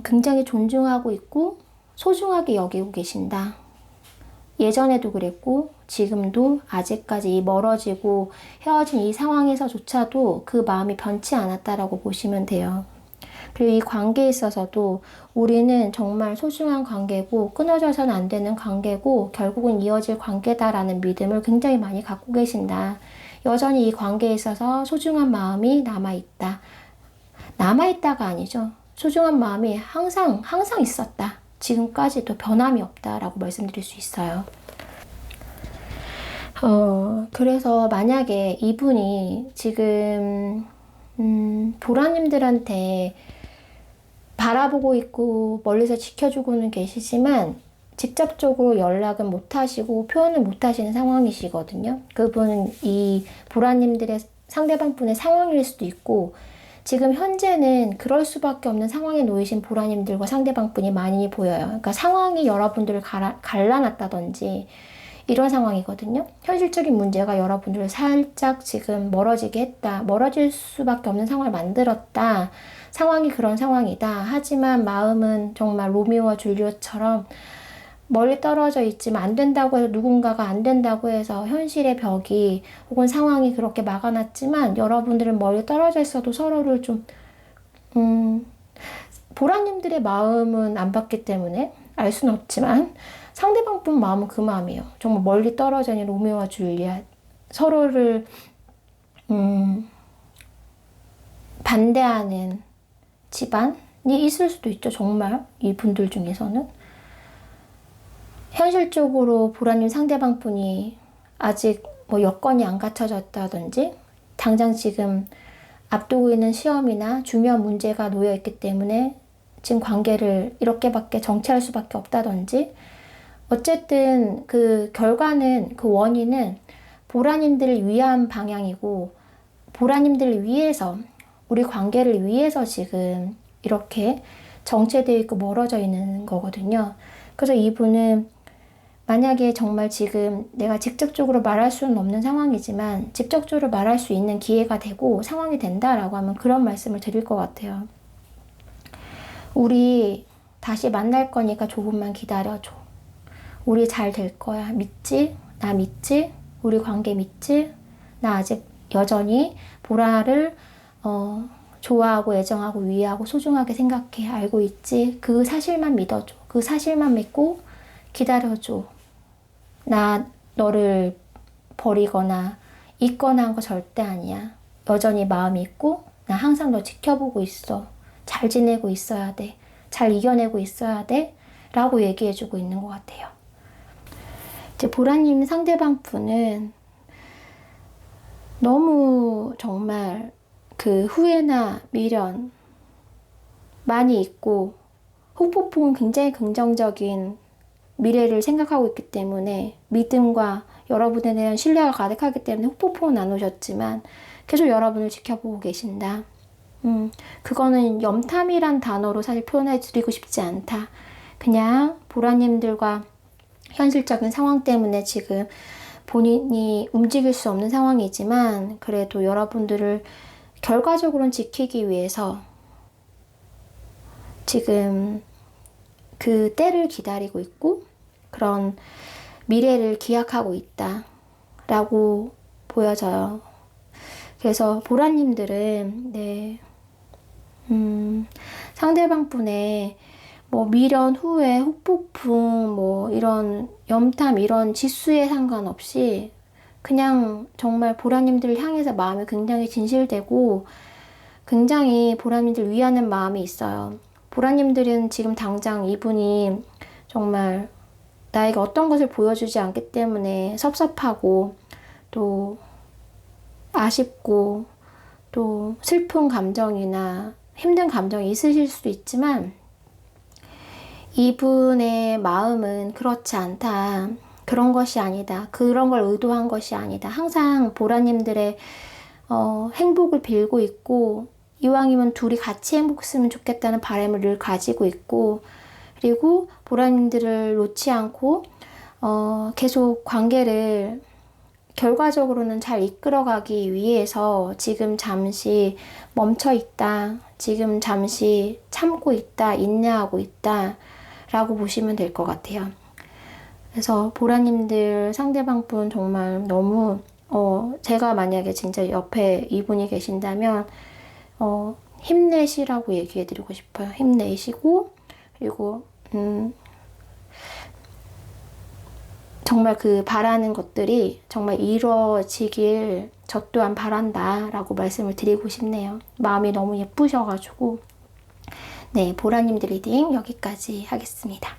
굉장히 존중하고 있고 소중하게 여기고 계신다. 예전에도 그랬고 지금도 아직까지 멀어지고 헤어진 이 상황에서조차도 그 마음이 변치 않았다라고 보시면 돼요. 그리고 이 관계에 있어서도 우리는 정말 소중한 관계고 끊어져서는 안 되는 관계고 결국은 이어질 관계다라는 믿음을 굉장히 많이 갖고 계신다. 여전히 이 관계에 있어서 소중한 마음이 남아있다. 남아있다가 아니죠. 소중한 마음이 항상 있었다. 지금까지도 변함이 없다라고 말씀드릴 수 있어요. 그래서 만약에 이분이 지금 보라님들한테 바라보고 있고 멀리서 지켜주고는 계시지만 직접적으로 연락은 못 하시고 표현을 못 하시는 상황이시거든요. 그분은 이 보라님들의 상대방 분의 상황일 수도 있고, 지금 현재는 그럴 수밖에 없는 상황에 놓이신 보라님들과 상대방 분이 많이 보여요. 그러니까 상황이 여러분들을 갈라놨다든지 이런 상황이거든요. 현실적인 문제가 여러분들을 살짝 지금 멀어지게 했다. 멀어질 수밖에 없는 상황을 만들었다. 상황이 그런 상황이다. 하지만 마음은 정말 로미오와 줄리엣처럼 멀리 떨어져 있지만 안 된다고 해서 누군가가 안 된다고 해서 현실의 벽이 혹은 상황이 그렇게 막아놨지만 여러분들은 멀리 떨어져 있어도 서로를 좀 보라님들의 마음은 안 봤기 때문에 알 수는 없지만 상대방 분 마음은 그 마음이에요. 정말 멀리 떨어져 있는 로미오와 줄리엣 서로를 반대하는 집안이 있을 수도 있죠. 정말 이분들 중에서는 현실적으로 보라님 상대방 분이 아직 뭐 여건이 안 갖춰졌다든지 당장 지금 앞두고 있는 시험이나 중요한 문제가 놓여 있기 때문에 지금 관계를 이렇게밖에 정체할 수밖에 없다든지 어쨌든 그 결과는 그 원인은 보라님들을 위한 방향이고 보라님들을 위해서 우리 관계를 위해서 지금 이렇게 정체되어 있고 멀어져 있는 거거든요. 그래서 이분은 만약에 정말 지금 내가 직접적으로 말할 수는 없는 상황이지만 직접적으로 말할 수 있는 기회가 되고 상황이 된다라고 하면 그런 말씀을 드릴 것 같아요. 우리 다시 만날 거니까 조금만 기다려줘. 우리 잘 될 거야. 믿지? 나 믿지? 우리 관계 믿지? 나 아직 여전히 보라를 좋아하고 애정하고 위하고 소중하게 생각해. 알고 있지? 그 사실만 믿어줘. 그 사실만 믿고 기다려줘. 나 너를 버리거나 잊거나 한 거 절대 아니야. 여전히 마음이 있고 나 항상 너 지켜보고 있어. 잘 지내고 있어야 돼. 잘 이겨내고 있어야 돼. 라고 얘기해주고 있는 것 같아요. 이제 보라님 상대방 분은 너무 정말 그 후회나 미련 많이 있고 후폭풍은 굉장히 긍정적인 미래를 생각하고 있기 때문에 믿음과 여러분에 대한 신뢰가 가득하기 때문에 후폭풍은 나누셨지만 계속 여러분을 지켜보고 계신다. 그거는 염탐이란 단어로 사실 표현해 드리고 싶지 않다. 그냥 보라님들과 현실적인 상황 때문에 지금 본인이 움직일 수 없는 상황이지만 그래도 여러분들을 결과적으로는 지키기 위해서 지금 그 때를 기다리고 있고 그런 미래를 기약하고 있다 라고 보여져요. 그래서 보라님들은 네, 상대방 분의 뭐 미련, 후회, 후폭풍, 뭐 이런 염탐 이런 지수에 상관없이 그냥 정말 보라님들을 향해서 마음이 굉장히 진실되고 굉장히 보라님들 위하는 마음이 있어요. 보라님들은 지금 당장 이분이 정말 나에게 어떤 것을 보여주지 않기 때문에 섭섭하고 또 아쉽고 또 슬픈 감정이나 힘든 감정이 있으실 수도 있지만 이분의 마음은 그렇지 않다. 그런 것이 아니다. 그런 걸 의도한 것이 아니다. 항상 보라님들의 행복을 빌고 있고 이왕이면 둘이 같이 행복했으면 좋겠다는 바람을 늘 가지고 있고 그리고 보라님들을 놓지 않고 계속 관계를 결과적으로는 잘 이끌어가기 위해서 지금 잠시 멈춰 있다. 지금 잠시 참고 있다. 인내하고 있다. 라고 보시면 될 것 같아요. 그래서 보라님들 상대방 분 정말 너무 제가 만약에 진짜 옆에 이분이 계신다면 힘내시라고 얘기해 드리고 싶어요. 힘내시고 그리고 정말 그 바라는 것들이 정말 이루어지길 저 또한 바란다 라고 말씀을 드리고 싶네요. 마음이 너무 예쁘셔가지고 네, 보라님들 리딩 여기까지 하겠습니다.